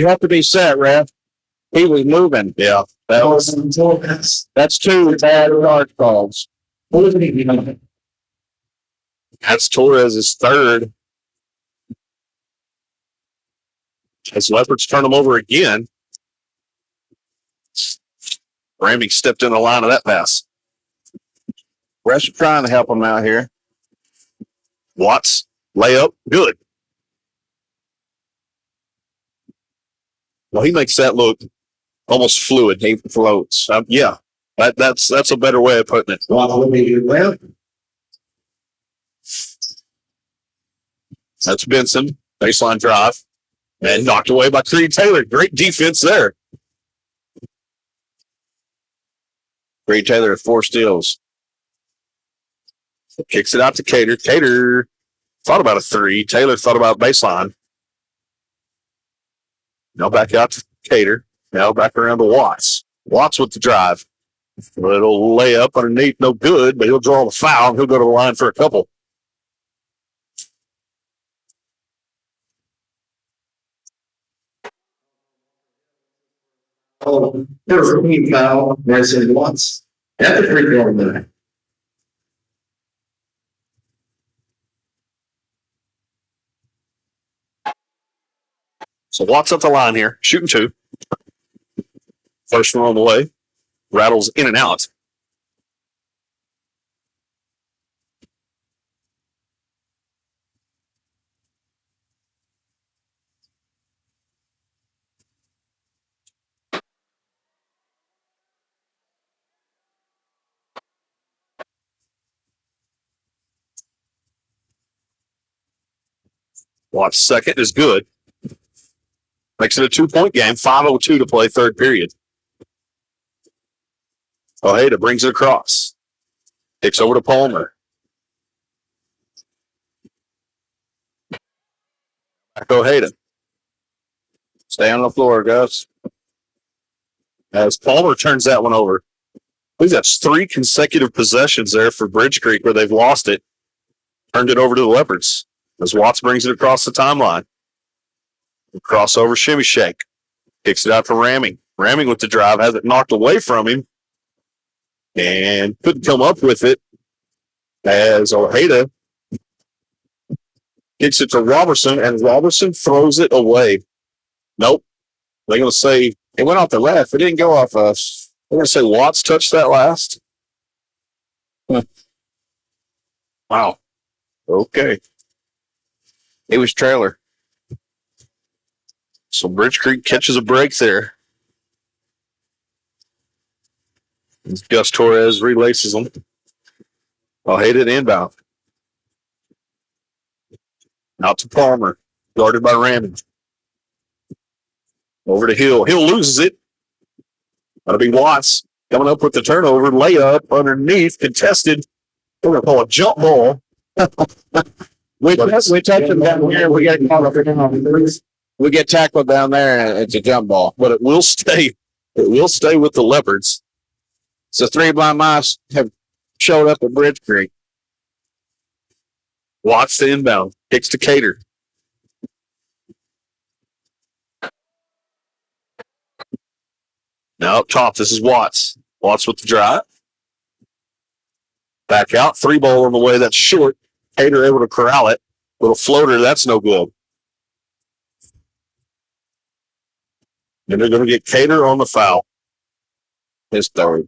have to be set, ref. He was moving. Yeah. That's two bad yard calls. That's Torres' third. As Leopards turn him over again. Ramey stepped in the line of that pass. Refs are trying to help him out here. Watts, layup, good. Well, he makes that look almost fluid. He floats. Yeah, that's a better way of putting it. That's Benson, baseline drive, and knocked away by Creed Taylor. Great defense there. Creed Taylor with 4 steals. Kicks it out to Cater. Cater thought about a 3. Taylor thought about baseline. Now back out to Cater. Now back around to Watts. Watts with the drive. Little layup underneath, no good, but he'll draw the foul and he'll go to the line for a couple. Oh, there's a clean foul. There's it once. At the free throw line. So Watts at the line here, shooting 2. First one on the way. Rattles in and out. Watts' second is good. Makes it a 2-point game. 5:02 to play, third period. Ojeda brings it across. Kicks over to Palmer. Back to Ojeda. Stay on the floor, Gus. As Palmer turns that one over. I believe that's 3 consecutive possessions there for Bridge Creek where they've lost it. Turned it over to the Leopards. As Watts brings it across the timeline. Crossover shimmy shake. Kicks it out to Ramming. Ramming with the drive. Has it knocked away from him. And couldn't come up with it. As Ojeda kicks it to Robertson. And Robertson throws it away. Nope. They're going to say It went off the left. It didn't go off us. they're going to say Watts touched that last. Wow. Okay. It was trailer. So Bridge Creek catches a break there. Gus Torres relaces them. Ojeda inbound. Out to Palmer. Guarded by Ramming. Over to Hill. Hill loses it. That'll be Watts. Coming up with the turnover. Layup underneath. Contested. We're going to call a jump ball. We touch them down here. We get caught up in. We get tackled down there, and it's a jump ball. But it will stay. It will stay with the Leopards. So 3 blind mice have showed up at Bridge Creek. Watts to inbound. Kicks to Cater. Now up top, this is Watts. Watts with the drive. Back out. 3 ball on the way. That's short. Cater able to corral it. Little floater. That's no good. And they're going to get Cater on the foul. His third.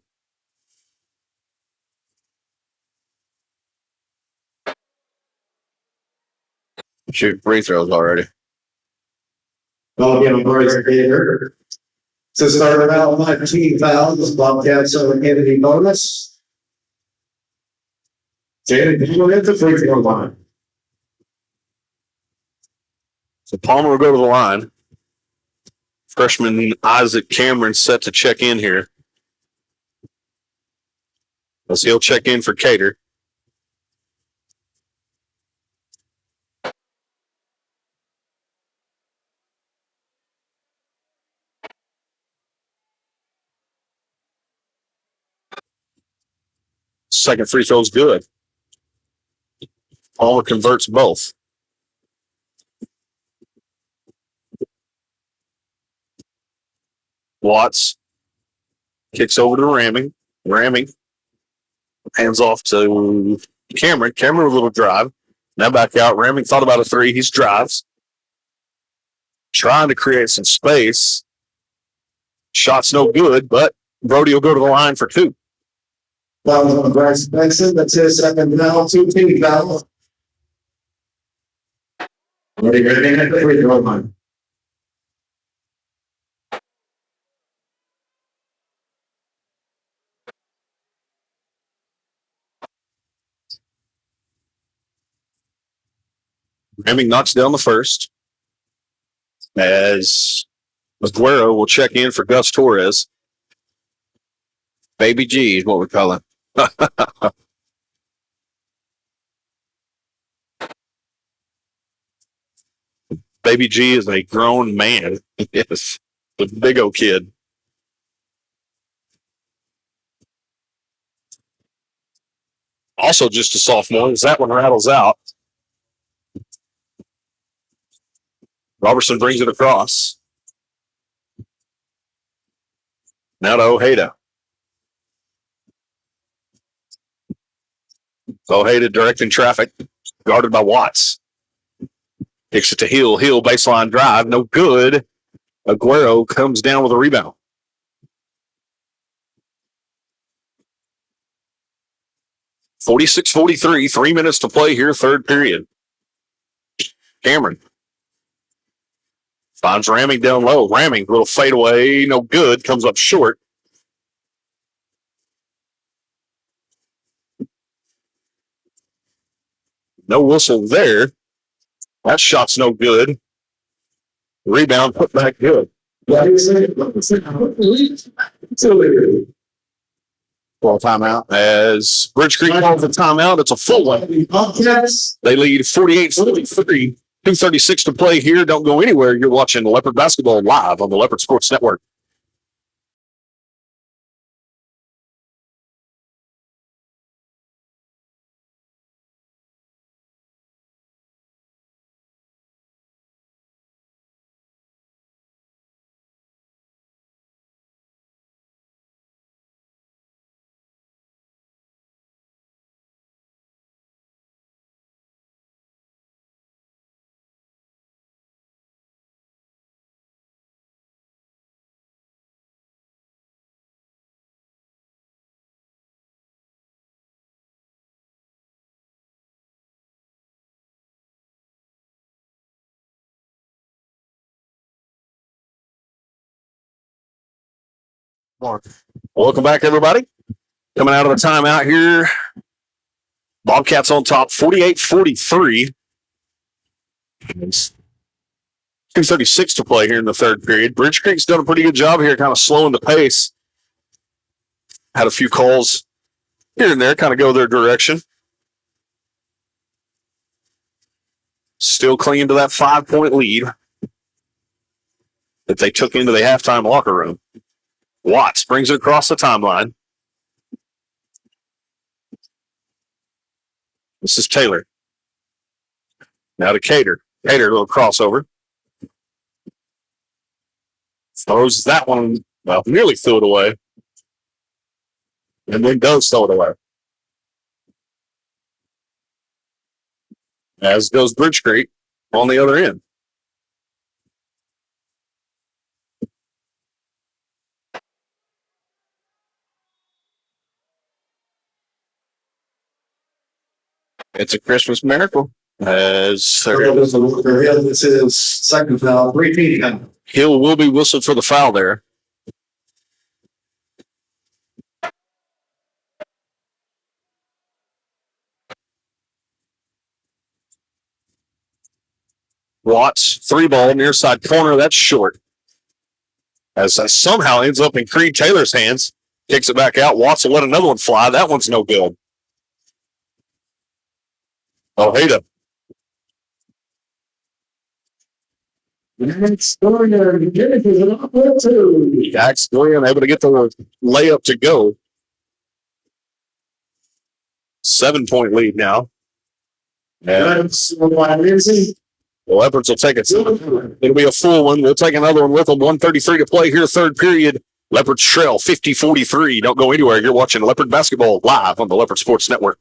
Shoot free throws already. I'll give him Bryce Gator. So starting out 19 fouls, Bobcats on the Kennedy bonus. Jaden, you hit the free throw line. So Palmer will go to the line. Freshman Isaac Cameron set to check in here. As he'll check in for Cater. Second free throw's good. Palmer converts both. Watts kicks over to Ramming. Ramming hands off to Cameron. Cameron with a little drive. Now back out. Ramming thought about a 3. He drives. Trying to create some space. Shot's no good, but Brody will go to the line for 2. That was on Bryce Benson. That's his second foul, 2 team fouls. Ready at the free throw line. Ramming knocks down the first. As Aguero will check in for Gus Torres. Baby G is what we call him. Baby G is a grown man. Yes. The big old kid. Also just a sophomore as that one rattles out. Robertson brings it across. Now to Ojeda. Ojeda directing traffic. Guarded by Watts. Kicks it to Hill. Hill baseline drive. No good. Aguero comes down with a rebound. (46-43). 3 minutes to play here, third period. Cameron finds Ramming down low. Ramming, little fadeaway, no good. Comes up short. No whistle there. That shot's no good. Rebound, put back good. Well, timeout. As Bridge Creek calls the timeout, it's a full one. Bobcats. They lead 48-43. 2:36 to play here. Don't go anywhere. You're watching Leopard basketball live on the Leopard Sports Network. Welcome back, everybody. Coming out of the timeout here. Bobcats on top, 48-43. 2:36 to play here in the third period. Bridge Creek's done a pretty good job here, kind of slowing the pace. Had a few calls here and there, kind of go their direction. Still clinging to that 5-point lead that they took into the halftime locker room. Watts brings it across the timeline. This is Taylor. Now to Cater. Cater, a little crossover. Throws that one, well, nearly threw it away. And then does throw it away. As goes Bridge Creek on the other end. It's a Christmas miracle. As This is second foul, 3 coming. Hill will be whistled for the foul there. Watts, 3-ball, near side corner. That's short. As that somehow ends up in Creed Taylor's hands. Kicks it back out. Watts will let another one fly. That one's no good. Ojeda. Dax Gillian Dax Gillian able to get the layup to go. 7-point lead now. And the Leopards will take it. It'll be a full one. We'll take another one with them. 1:33 to play here, third period. Leopards trail 50-43. Don't go anywhere. You're watching Leopard basketball live on the Leopard Sports Network.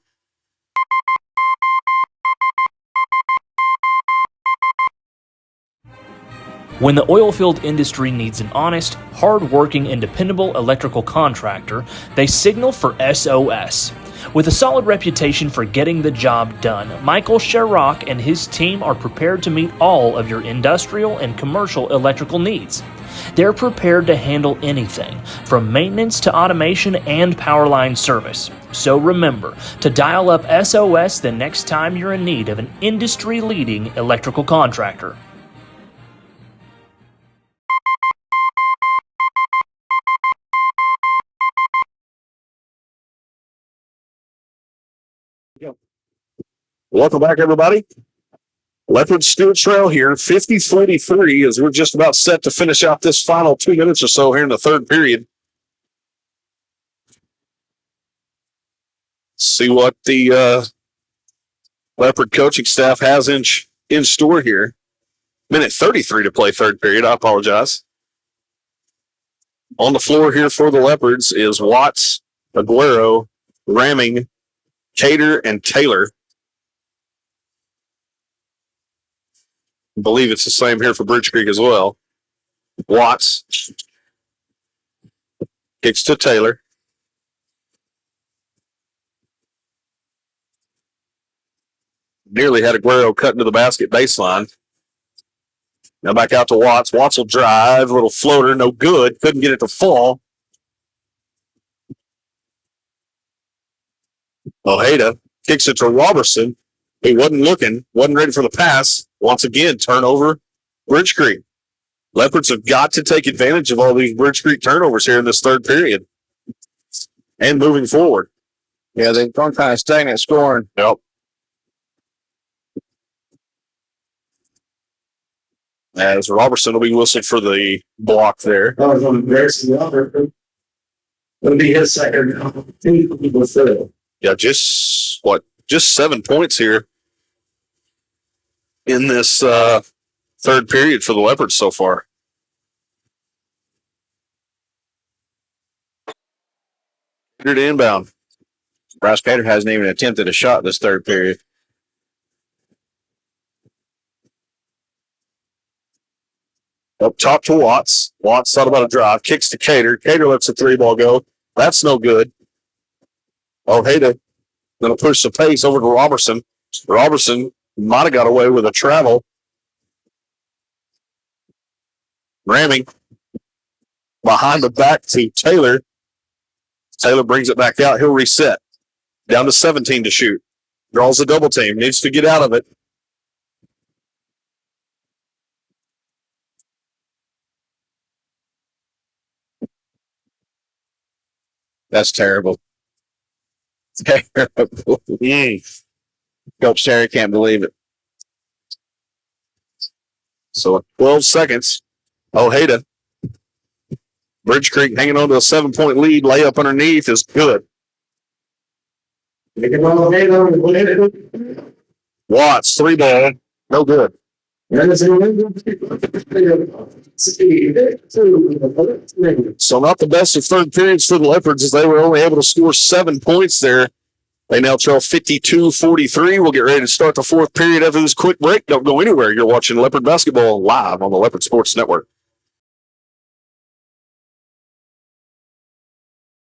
When the oilfield industry needs an honest, hard-working, and dependable electrical contractor, they signal for SOS. With a solid reputation for getting the job done, Michael Sherrock and his team are prepared to meet all of your industrial and commercial electrical needs. They're prepared to handle anything, from maintenance to automation and power line service. So remember to dial up SOS the next time you're in need of an industry-leading electrical contractor. Welcome back, everybody. Leopard Stewart Trail here, 50-43, as we're just about set to finish out this final 2 minutes or so here in the third period. See what the Leopard coaching staff has in store here. Minute 33 to play third period. I apologize. On the floor here for the Leopards is Watts, Aguero, Ramming, Cater, and Taylor. I believe it's the same here for Bridge Creek as well. Watts kicks to Taylor. Nearly had Aguero cut into the basket baseline. Now back out to Watts. Watts will drive. Little floater, no good. Couldn't get it to fall. Ojeda kicks it to Robertson. He wasn't looking, wasn't ready for the pass. Once again, turnover, Bridge Creek. Leopards have got to take advantage of all these Bridge Creek turnovers here in this third period and moving forward. Yeah, they've gone kind of stagnant scoring. Yep. As Robertson will be whistled for the block there. That was one embarrassing the other. It'll be his second. Yeah, just 7 points here in this third period for the Leopards so far. Here to inbound. Bryce Cater hasn't even attempted a shot this third period. Up top to Watts. Watts thought about a drive. Kicks to Cater. Cater lets the 3-ball go. That's no good. Ojeda going to push the pace over to Robertson. Robertson might have got away with a travel. Ramming behind the back to Taylor. Taylor brings it back out. He'll reset. Down to 17 to shoot. Draws a double team. Needs to get out of it. That's terrible. Terrible. Coach Terry can't believe it. So 12 seconds. Ojeda. Bridge Creek hanging on to a 7-point lead. Layup underneath is good. Watts, 3-ball. No good. So not the best of third periods for the Leopards as they were only able to score 7 points there. They now trail 52-43. We'll get ready to start the fourth period after this quick break. Don't go anywhere. You're watching Leopard basketball live on the Leopard Sports Network.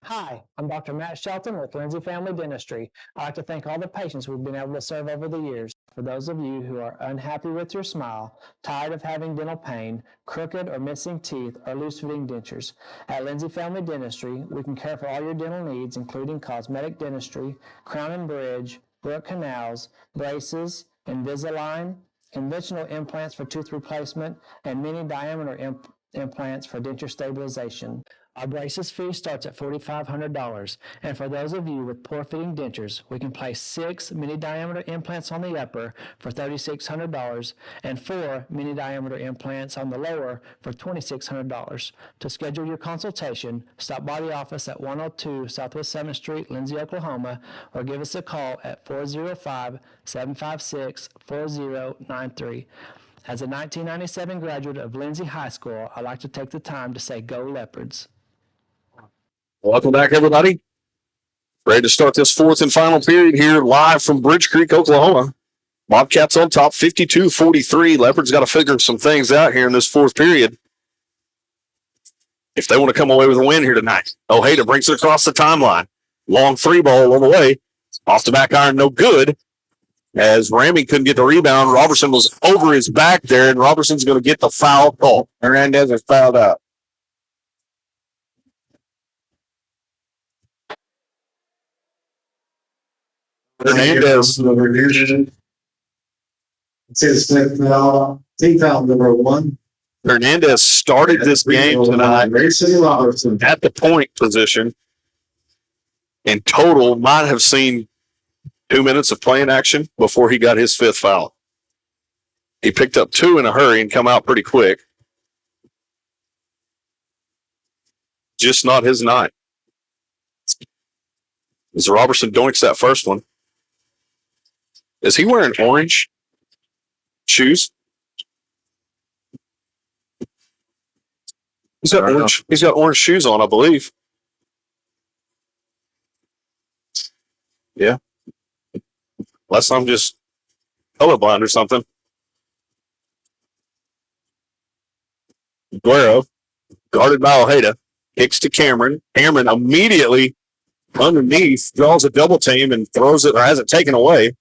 Hi, I'm Dr. Matt Shelton with Lindsay Family Dentistry. I'd like to thank all the patients we've been able to serve over the years. For those of you who are unhappy with your smile, tired of having dental pain, crooked or missing teeth, or loose-fitting dentures, at Lindsay Family Dentistry, we can care for all your dental needs, including cosmetic dentistry, crown and bridge, root canals, braces, Invisalign, conventional implants for tooth replacement, and mini diameter implants for denture stabilization. Our braces fee starts at $4,500, and for those of you with poor-fitting dentures, we can place 6 mini-diameter implants on the upper for $3,600 and 4 mini-diameter implants on the lower for $2,600. To schedule your consultation, stop by the office at 102 Southwest 7th Street, Lindsay, Oklahoma, or give us a call at 405-756-4093. As a 1997 graduate of Lindsay High School, I'd like to take the time to say go Leopards. Welcome back, everybody. Ready to start this fourth and final period here live from Bridge Creek, Oklahoma. Bobcats on top, 52-43. Leopards got to figure some things out here in this fourth period if they want to come away with a win here tonight. Ojeda brings it across the timeline. Long 3-ball on the way. Off the back iron, no good. As Ramey couldn't get the rebound, Robertson was over his back there, and Robertson's going to get the foul call. Hernandez is fouled out. Hernandez. Number 1. Hernandez started this game tonight at the point position. In total, might have seen 2 minutes of playing action before he got his 5th foul. He picked up 2 in a hurry and come out pretty quick. Just not his night. As Robertson doinks that first one. Is he wearing orange shoes? He's got orange shoes on, I believe. Yeah. Unless I'm just colorblind or something. Guerrero, guarded by Ojeda, kicks to Cameron. Cameron immediately underneath draws a double team and throws it or has it taken away.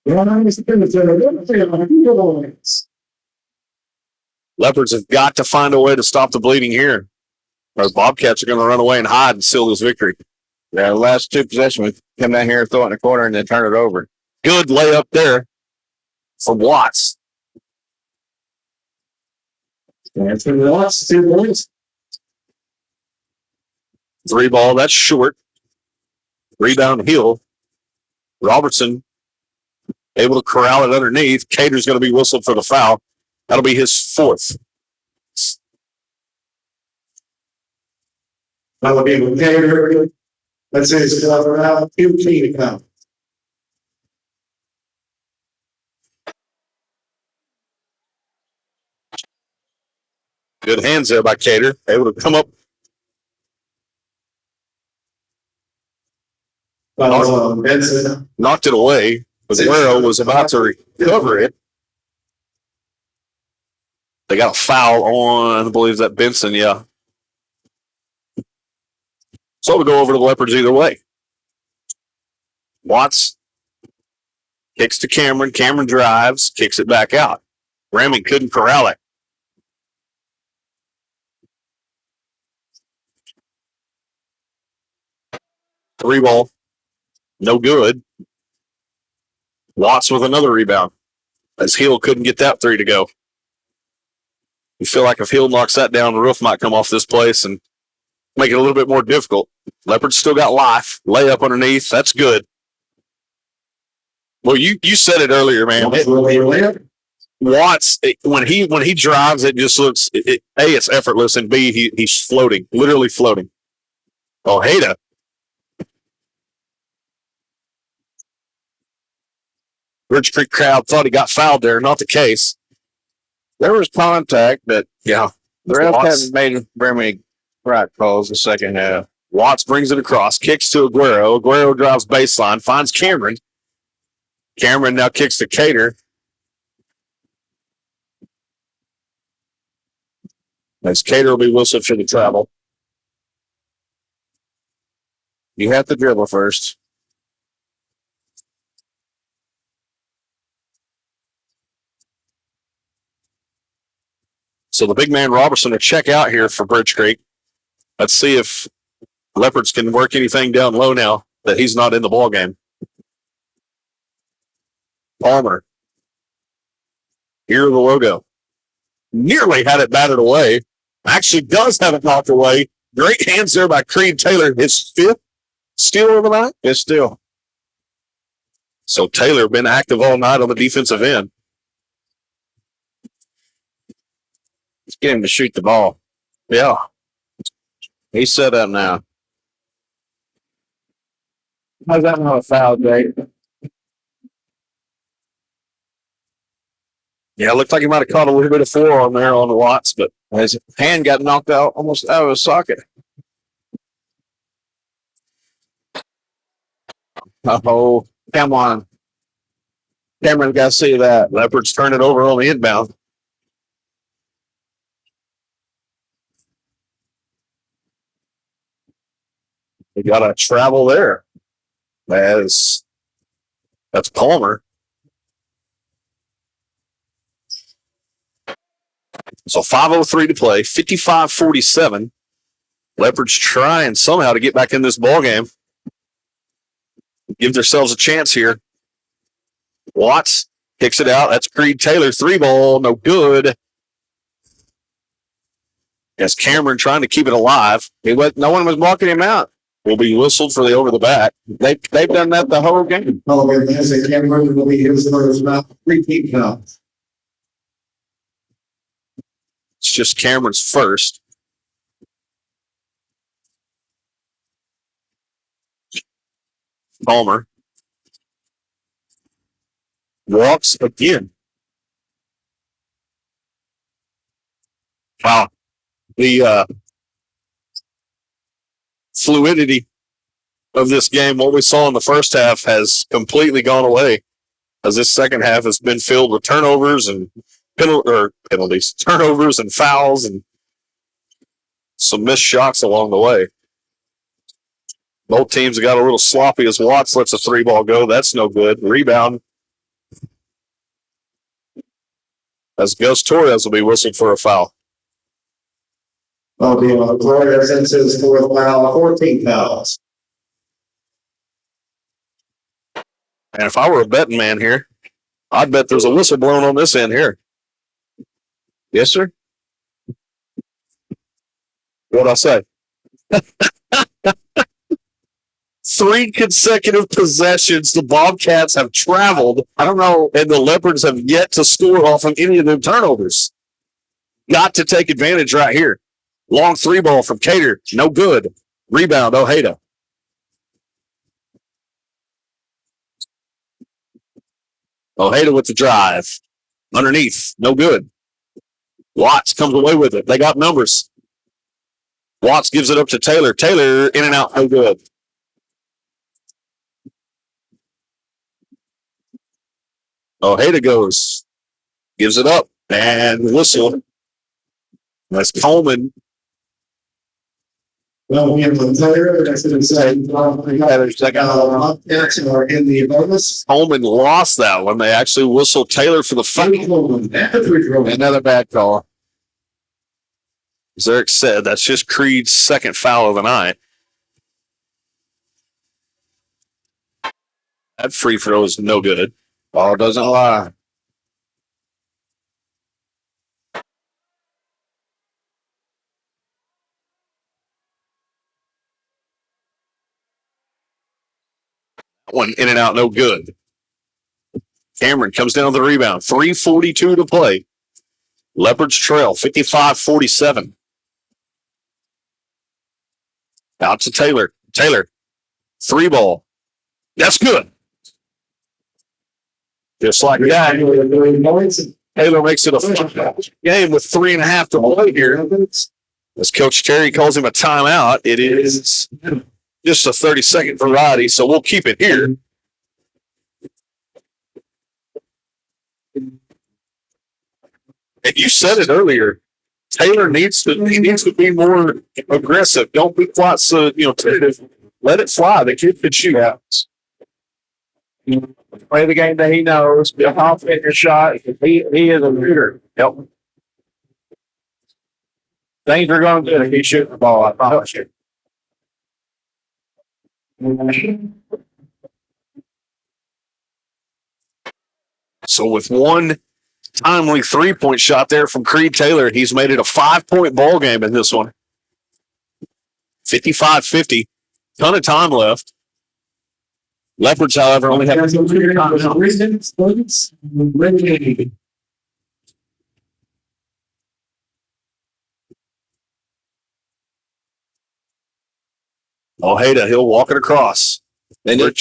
Leopards have got to find a way to stop the bleeding here, or the Bobcats are going to run away and hide and seal this victory. Yeah, the last 2 possessions, we come down here, throw it in the corner, and then turn it over. Good layup there from Watts. And for the last 2 points. 3 ball, that's short. Rebound Hill. Robertson able to corral it underneath. Cater's going to be whistled for the foul. That'll be his 4th. That'll be with Taylor. That's his around 15 pounds. Good hands there by Cater. Able to come up. Benson. Knocked it away. Aguero was about to recover it. They got a foul on, I believe, that Benson, yeah. So we'll go over to the Leopards either way. Watts kicks to Cameron. Cameron drives, kicks it back out. Ramming couldn't corral it. Three ball, no good. Watts with another rebound as Hill couldn't get that 3 to go. You feel like if Hill knocks that down, the roof might come off this place and make it a little bit more difficult. Leopards still got life. Layup underneath. That's good. Well, you said it earlier, man. Watts, when he drives, it just looks, A, it's effortless, and B, he's floating, literally floating. Ojeda. Bridge Creek crowd thought he got fouled there. Not the case. There was contact, but Yeah. the ref Watts. hasn't made very many right calls the second half. Watts brings it across, kicks to Aguero. Aguero drives baseline, finds Cameron. Cameron now kicks to Cater. As Cater will be whistled for the travel. You have to dribble first. So the big man Robertson will check out here for Bridge Creek. Let's see if Leopards can work anything down low now that he's not in the ball game. Palmer. Here the logo. Nearly had it batted away. Actually does have it knocked away. Great hands there by Creed Taylor. His 5th steal of the night. It's still. So Taylor been active all night on the defensive end. Let's get him to shoot the ball. Yeah. He's set up now. How's that not a foul, Jake? Yeah, it looked like he might have caught a little bit of forearm there on the Watts, but His hand got knocked out almost out of his socket. Oh, come on. Cameron got to see that. Leopards turn it over on the inbound. They got a travel there. That's Palmer. So 5:03 to play, 55-47. Leopards trying somehow to get back in this ball game. Give themselves a chance here. Watts kicks it out. That's Creed Taylor. 3 ball, no good. As Cameron trying to keep it alive. No one was blocking him out. Will be whistled for the over the back. They've done that the whole game. Oh, and as a Cameron will be his first about 3 pounds. It's just Cameron's first. Palmer walks again. Wow. The fluidity of this game, what we saw in the first half, has completely gone away, as this second half has been filled with turnovers and penalties, turnovers and fouls, and some missed shots along the way. Both teams got a little sloppy as Watts lets a 3 ball go. That's no good. Rebound. As Gus Torres will be whistled for a foul. I'll be on Florida since his 4th foul, 14 fouls. And if I were a betting man here, I'd bet there's a whistle blown on this end here. Yes, sir. What'd I say? 3 consecutive possessions. The Bobcats have traveled. I don't know, and the Leopards have yet to score off of any of them turnovers. Got to take advantage right here. Long 3 ball from Cater. No good. Rebound, Ojeda. Ojeda with the drive. Underneath. No good. Watts comes away with it. They got numbers. Watts gives it up to Taylor. Taylor in and out. No good. Ojeda goes. Gives it up. And whistle. That's Coleman. Well, we have the player, I should have said, Bobcats are in the bonus. Coleman lost that one. They actually whistled Taylor for the foul. Another bad call. As Eric said, that's just Creed's second foul of the night. That free throw is no good. Ball doesn't lie. One in and out, no good. Cameron comes down with the rebound. 3:42 to play. Leopards trail, 55-47. Out to Taylor. Taylor, 3 ball. That's good. Just like that. Taylor makes it a game with 3.5 to play here. As Coach Terry calls him a timeout, it is just a 30-second variety, so we'll keep it here. And you said it earlier. Taylor needs to be more aggressive. Don't be quite so tentative. Let it fly. The kid can shoot. Play the game that he knows. Be confident in your shot. He is a shooter. Yep. Things are going good if he's shooting the ball. I promise you. So with one timely 3-point shot there from Creed Taylor, he's made it a 5-point ball game in this one. 55-50. Ton of time left. Leopards, however, only have 2 timeouts. Ojeda, he'll walk it across. They need,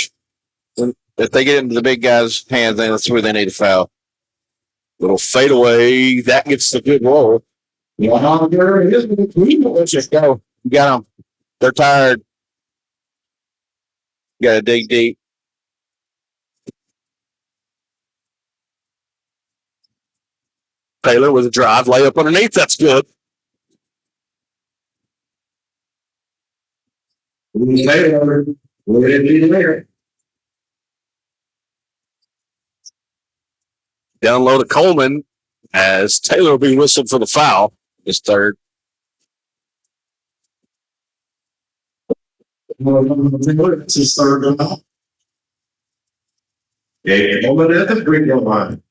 if they get into the big guy's hands, then that's where they need a foul. Little fadeaway. That gets the good roll. Let's just go. You got them. They're tired. You got to dig deep. Taylor with a drive, layup underneath. That's good. Down low to Coleman as Taylor will be whistled for the foul. His third. It's his third foul. Yeah, Coleman at the free throw line.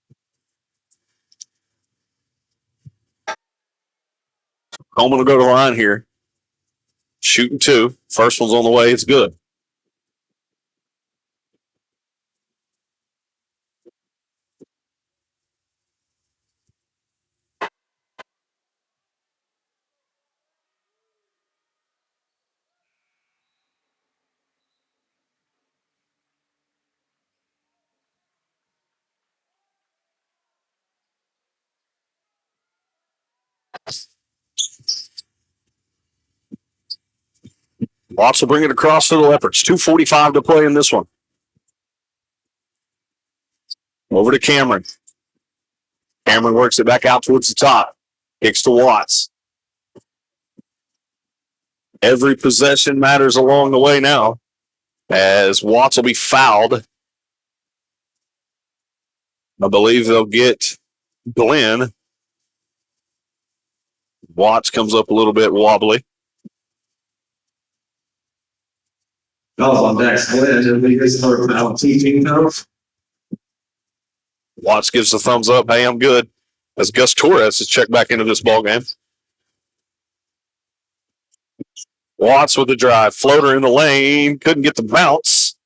Coleman will go to the line here. Shooting 2. First one's on the way. It's good. Watts will bring it across to the Leopards. 2:45 to play in this one. Over to Cameron. Cameron works it back out towards the top. Kicks to Watts. Every possession matters along the way now, as Watts will be fouled. I believe they'll get Glenn. Watts comes up a little bit wobbly. On next, Glenn, his third foul, teaching those. Watts gives the thumbs up. Hey, I'm good. As Gus Torres is checked back into this ball game. Watts with the drive. Floater in the lane. Couldn't get the bounce.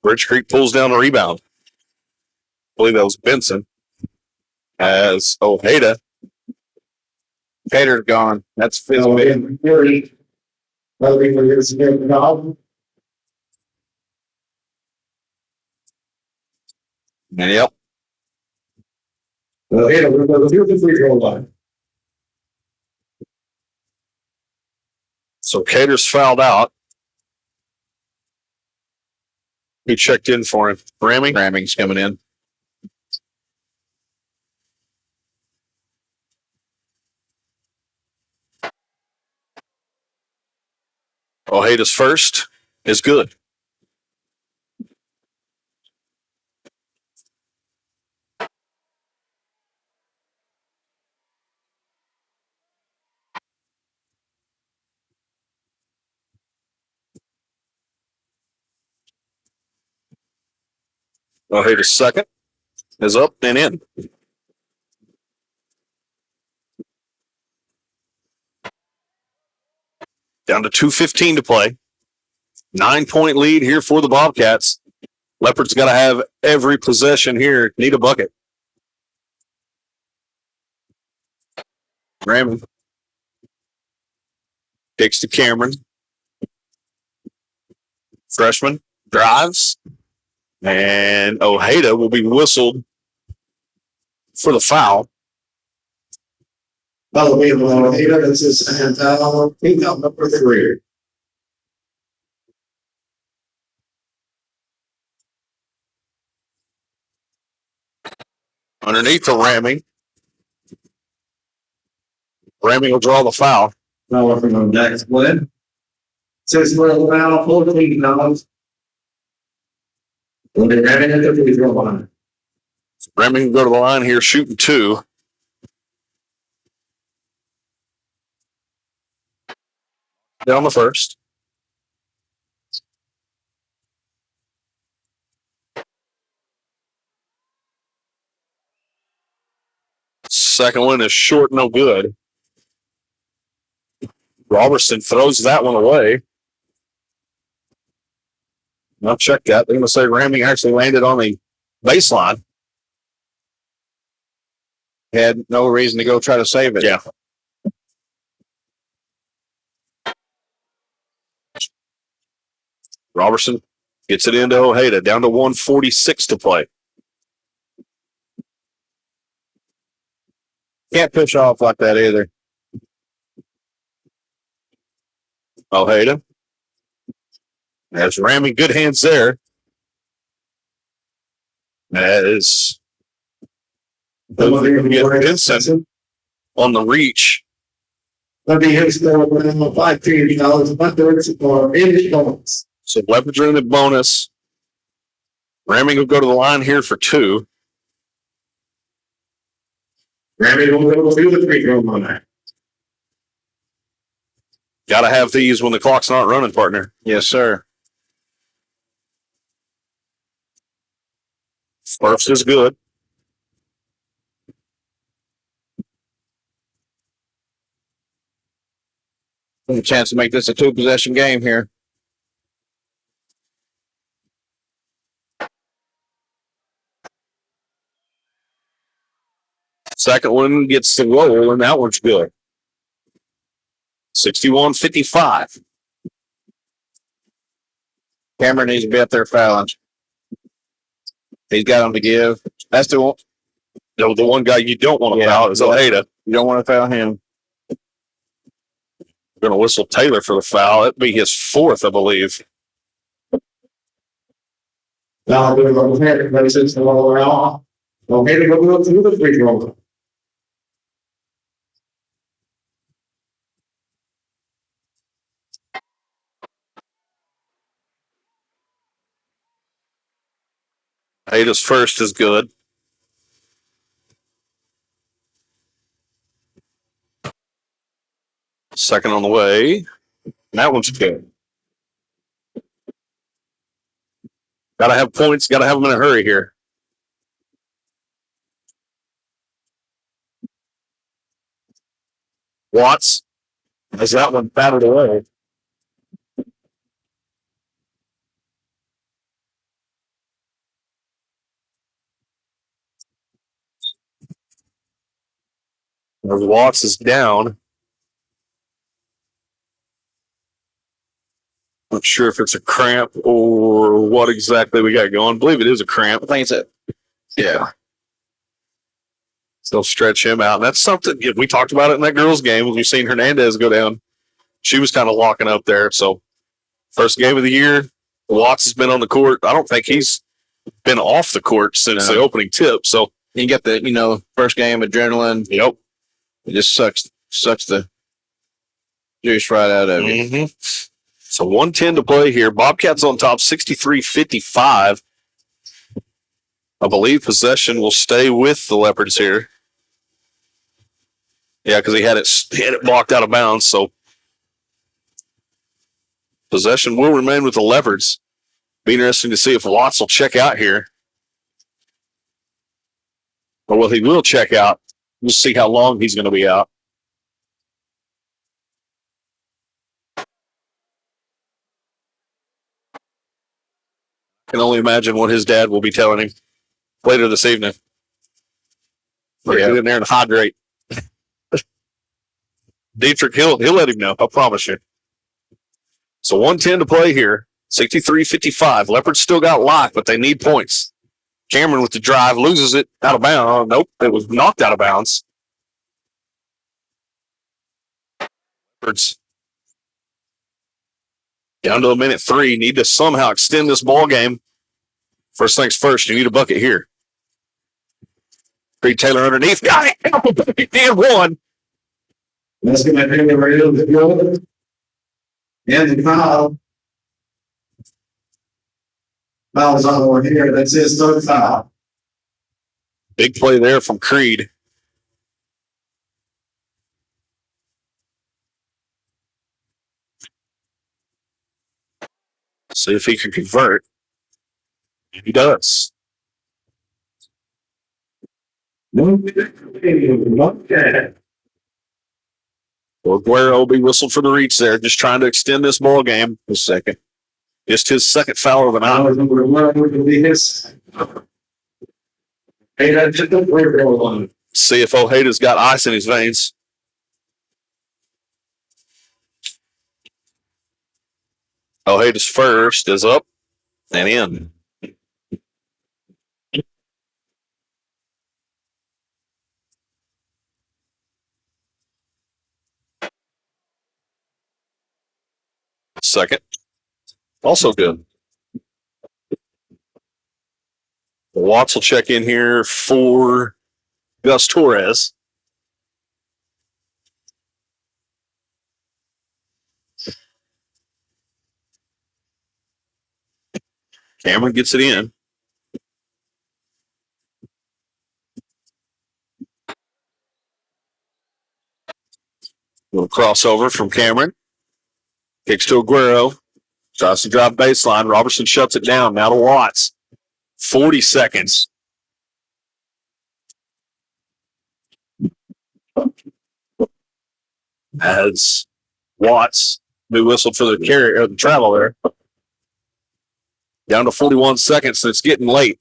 Bridge Creek pulls down the rebound. I believe that was Benson. As Ojeda. Cater's gone. That's fifth Now, pick. again, Fury. Voting for his job. Yep. Ojeda will go to the free throw line. So Cater's fouled out. Who checked in for him? Rammy? Ramming's coming in. Ojeda's first is good. Ojeda's second is up and in. Down to 2:15 to play. 9-point lead here for the Bobcats. Leopard's got to have every possession here. Need a bucket. Ramming. Takes to Cameron. Freshman drives. And Ojeda will be whistled for the foul. Ojeda, this is and foul number 3. Underneath the Ramming. Ramming will draw the foul. Now we're from the next one. Says we're allowed 14 dollars. When they're having it, the free throw line. Ramming will go to the line here, shooting 2. Down the first. Second one is short, no good. Robertson throws that one away. I'll check that. They're going to say Ramming actually landed on the baseline. Had no reason to go try to save it. Yeah. Robertson gets it into Ojeda, down to 1:46 to play. Can't push off like that either. Ojeda. That's Ramming, good hands there. That is Vincent on the reach. Let me hit the $5 $1 for any bonus. So Leopard's in the bonus. Ramming will go to the line here for 2. Grammy will go to the free throw line. Got to have these when the clock's not running, partner. Yes, sir. First is good. A chance to make this a 2-possession game here. Second one gets the roll, and that one's good. 61-55. Cameron needs to be up there fouling. He's got him to give. That's the one. The one guy you don't want to foul is Ojeda. You don't want to foul him. We're going to whistle Taylor for the foul. It'd be his 4th, I believe. Now we're going to head places to all around. Okay, to go through the free throw line. Ojeda's first is good. Second on the way. That one's good. Got to have points. Got to have them in a hurry here. Watts as that one batted away. As Watts is down. Not sure if it's a cramp or what exactly we got going. I believe it is a cramp. I think it's it. Yeah. Still stretch him out. And that's something we talked about it in that girls' game when we've seen Hernandez go down. She was kind of locking up there. So, first game of the year, Watts has been on the court. I don't think he's been off the court since the opening tip. So, You get the, first game adrenaline. yep. It just sucks the juice right out of you. Mm-hmm. So 110 to play here. Bobcats on top, 63-55. I believe possession will stay with the Leopards here. Yeah, because he had it blocked out of bounds. So possession will remain with the Leopards. Be interesting to see if Watts will check out here. Or well, he will check out. We'll see how long he's going to be out. I can only imagine what his dad will be telling him later this evening. Get in there and hydrate. Dietrich, he'll let him know. I promise you. So 110 to play here. 63-55. Leopards still got locked, but they need points. Cameron with the drive loses it out of bounds. Nope, it was knocked out of bounds. Leopards down to a minute 3. Need to somehow extend this ball game. First things first, you need a bucket here. Creed Taylor underneath. Got it. And one. Let's get my finger right over the field. And the foul. Foul's on over here. That's his third foul. Big play there from Creed. See if he can convert. And he does. Okay. Well, Guerrero will be whistled for the reach there, just trying to extend this ball game a second. Just his second foul of the night. Number 1 would be his. Hey, that's just a great one. See if Ojeda's got ice in his veins. Ojeda's first is up and in. Second. Also good. Watts will check in here for Gus Torres. Cameron gets it in. Little crossover from Cameron. Kicks to Aguero. Tries to drive baseline. Robertson shuts it down. Now to Watts. 40 seconds. As Watts be whistled for the carry or the travel there. Down to 41 seconds, and it's getting late.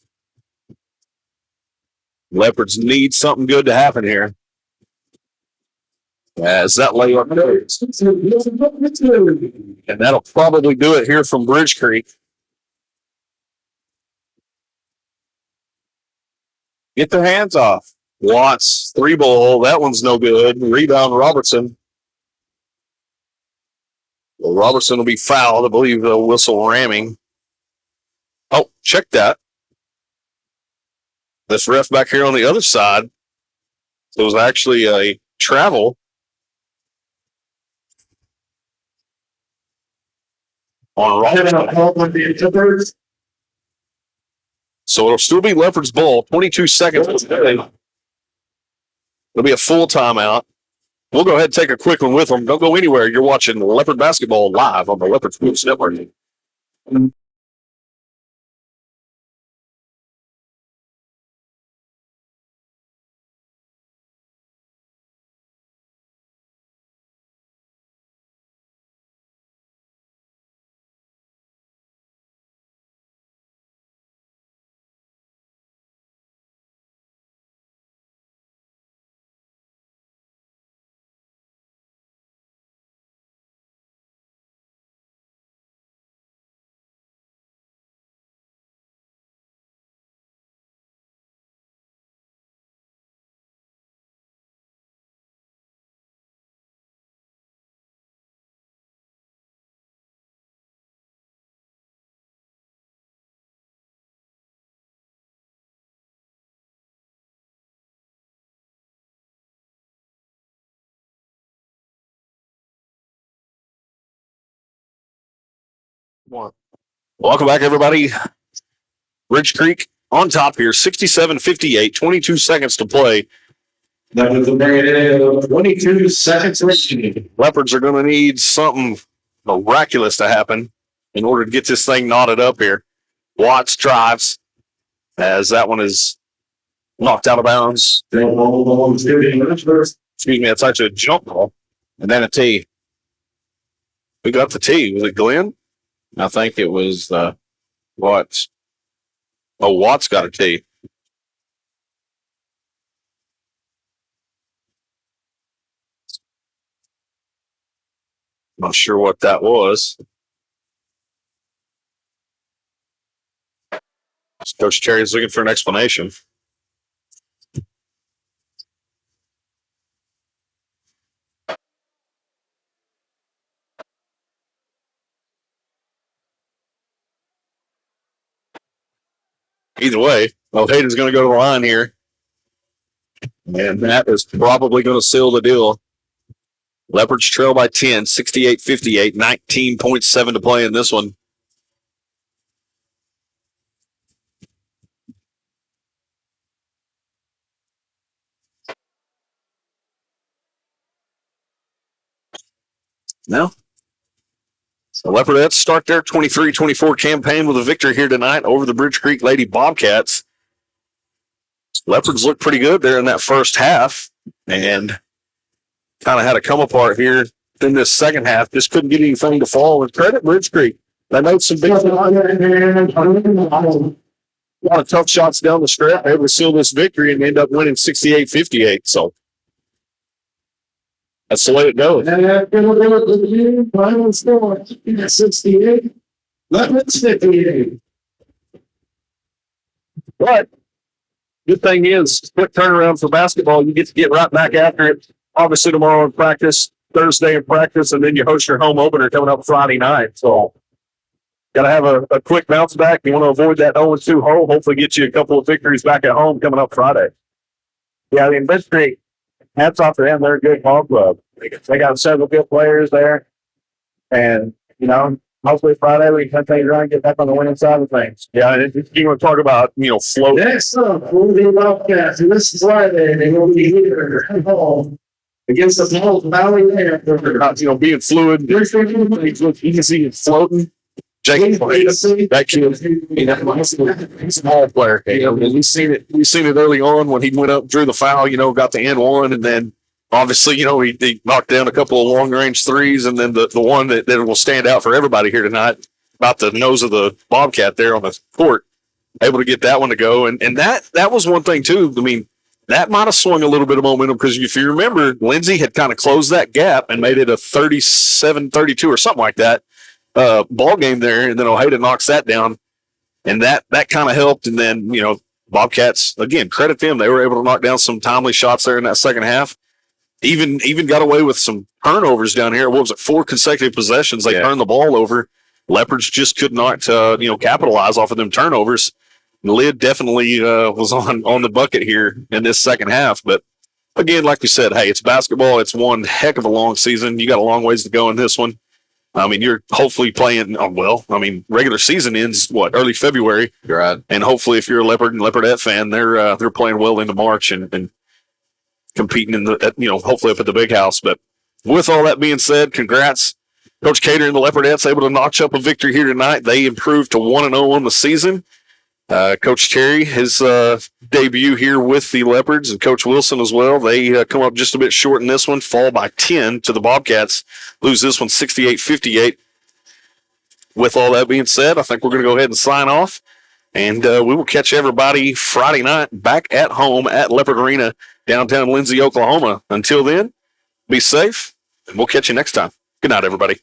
Leopards need something good to happen here. As that layup goes. And that'll probably do it here from Bridge Creek. Get their hands off. Watts, 3-ball. That one's no good. Rebound, Robertson. Well, Robertson will be fouled. I believe they'll whistle ramming. Oh, check that. This ref back here on the other side. It was actually a travel on Robertson. So it'll still be Leopard's ball. 22 seconds. It'll be a full timeout. We'll go ahead and take a quick one with them. Don't go anywhere. You're watching Leopard basketball live on the Leopard Sports Network. Welcome back, everybody. Bridge Creek on top here, 67-58, 22 seconds to play. That was a 22 seconds remaining. Leopards are going to need something miraculous to happen in order to get this thing knotted up here. Watts drives as that one is knocked out of bounds. Excuse me, it's actually a jump ball. And then a tee. We got the tee. Was it Glenn? I think it was Watts. Oh, Watts got a tee. Not sure what that was. Coach Terry's looking for an explanation. Either way, Hayden's going to go to the line here. And that is probably going to seal the deal. Leopards trail by 10, 68-58, 19.7 to play in this one. Now, the Leopardettes start their 23-24 campaign with a victory here tonight over the Bridge Creek Lady Bobcats. Leopards looked pretty good there in that first half and kind of had a come apart here in this second half. Just couldn't get anything to fall. And credit Bridge Creek. They made some big, a lot of tough shots down the stretch. They able to seal this victory and end up winning 68-58. So that's the way it goes. Final score 68. Leopards 58. But good thing is, quick turnaround for basketball. You get right back after it. Obviously tomorrow in practice, Thursday in practice, and then you host your home opener coming up Friday night. So got to have a quick bounce back. You want to avoid that 0-2 hole. Hopefully get you a couple of victories back at home coming up Friday. Yeah, I mean, Bridge Creek, hats off to them. They're a good ball club. They got several good players there. And, you know, hopefully Friday we can take a run and get back on the winning side of things. Yeah, and if you want to talk about, float. Next up, we'll be Bobcats. And this is Friday. They will be here at home against the Falls Valley there. Being fluid. Things look easy and floating. Jake, that kid, he's a ball player. We've seen it early on when he went up, drew the foul, got the N1, and then obviously, he knocked down a couple of long range threes, and then the one that will stand out for everybody here tonight, about the nose of the Bobcat there on the court, able to get that one to go. And that was one thing too. I mean, that might have swung a little bit of momentum because if you remember, Lindsay had kind of closed that gap and made it a 37-32 or something like that. Ball game there, and then Ojeda knocks that down, and that kind of helped. And then Bobcats, again, credit them, they were able to knock down some timely shots there in that second half. Even got away with some turnovers down here. What was it? 4 consecutive possessions they turned the ball over. Leopards just could not capitalize off of them turnovers. The lid definitely was on the bucket here in this second half. But again, like we said, hey, it's basketball. It's one heck of a long season. You got a long ways to go in this one. I mean, you're hopefully playing regular season ends early February, right? And hopefully, if you're a Leopard and Leopardette fan, they're playing well into March and competing in hopefully up at the big house. But with all that being said, congrats, Coach Cater and the Leopardettes able to notch up a victory here tonight. They improved to 1-0 on the season. Coach Terry, his debut here with the Leopards, and Coach Wilson as well. They come up just a bit short in this one, fall by 10 to the Bobcats, lose this one 68-58. With all that being said, I think we're going to go ahead and sign off, and we will catch everybody Friday night back at home at Leopard Arena, downtown Lindsay, Oklahoma. Until then, be safe, and we'll catch you next time. Good night, everybody.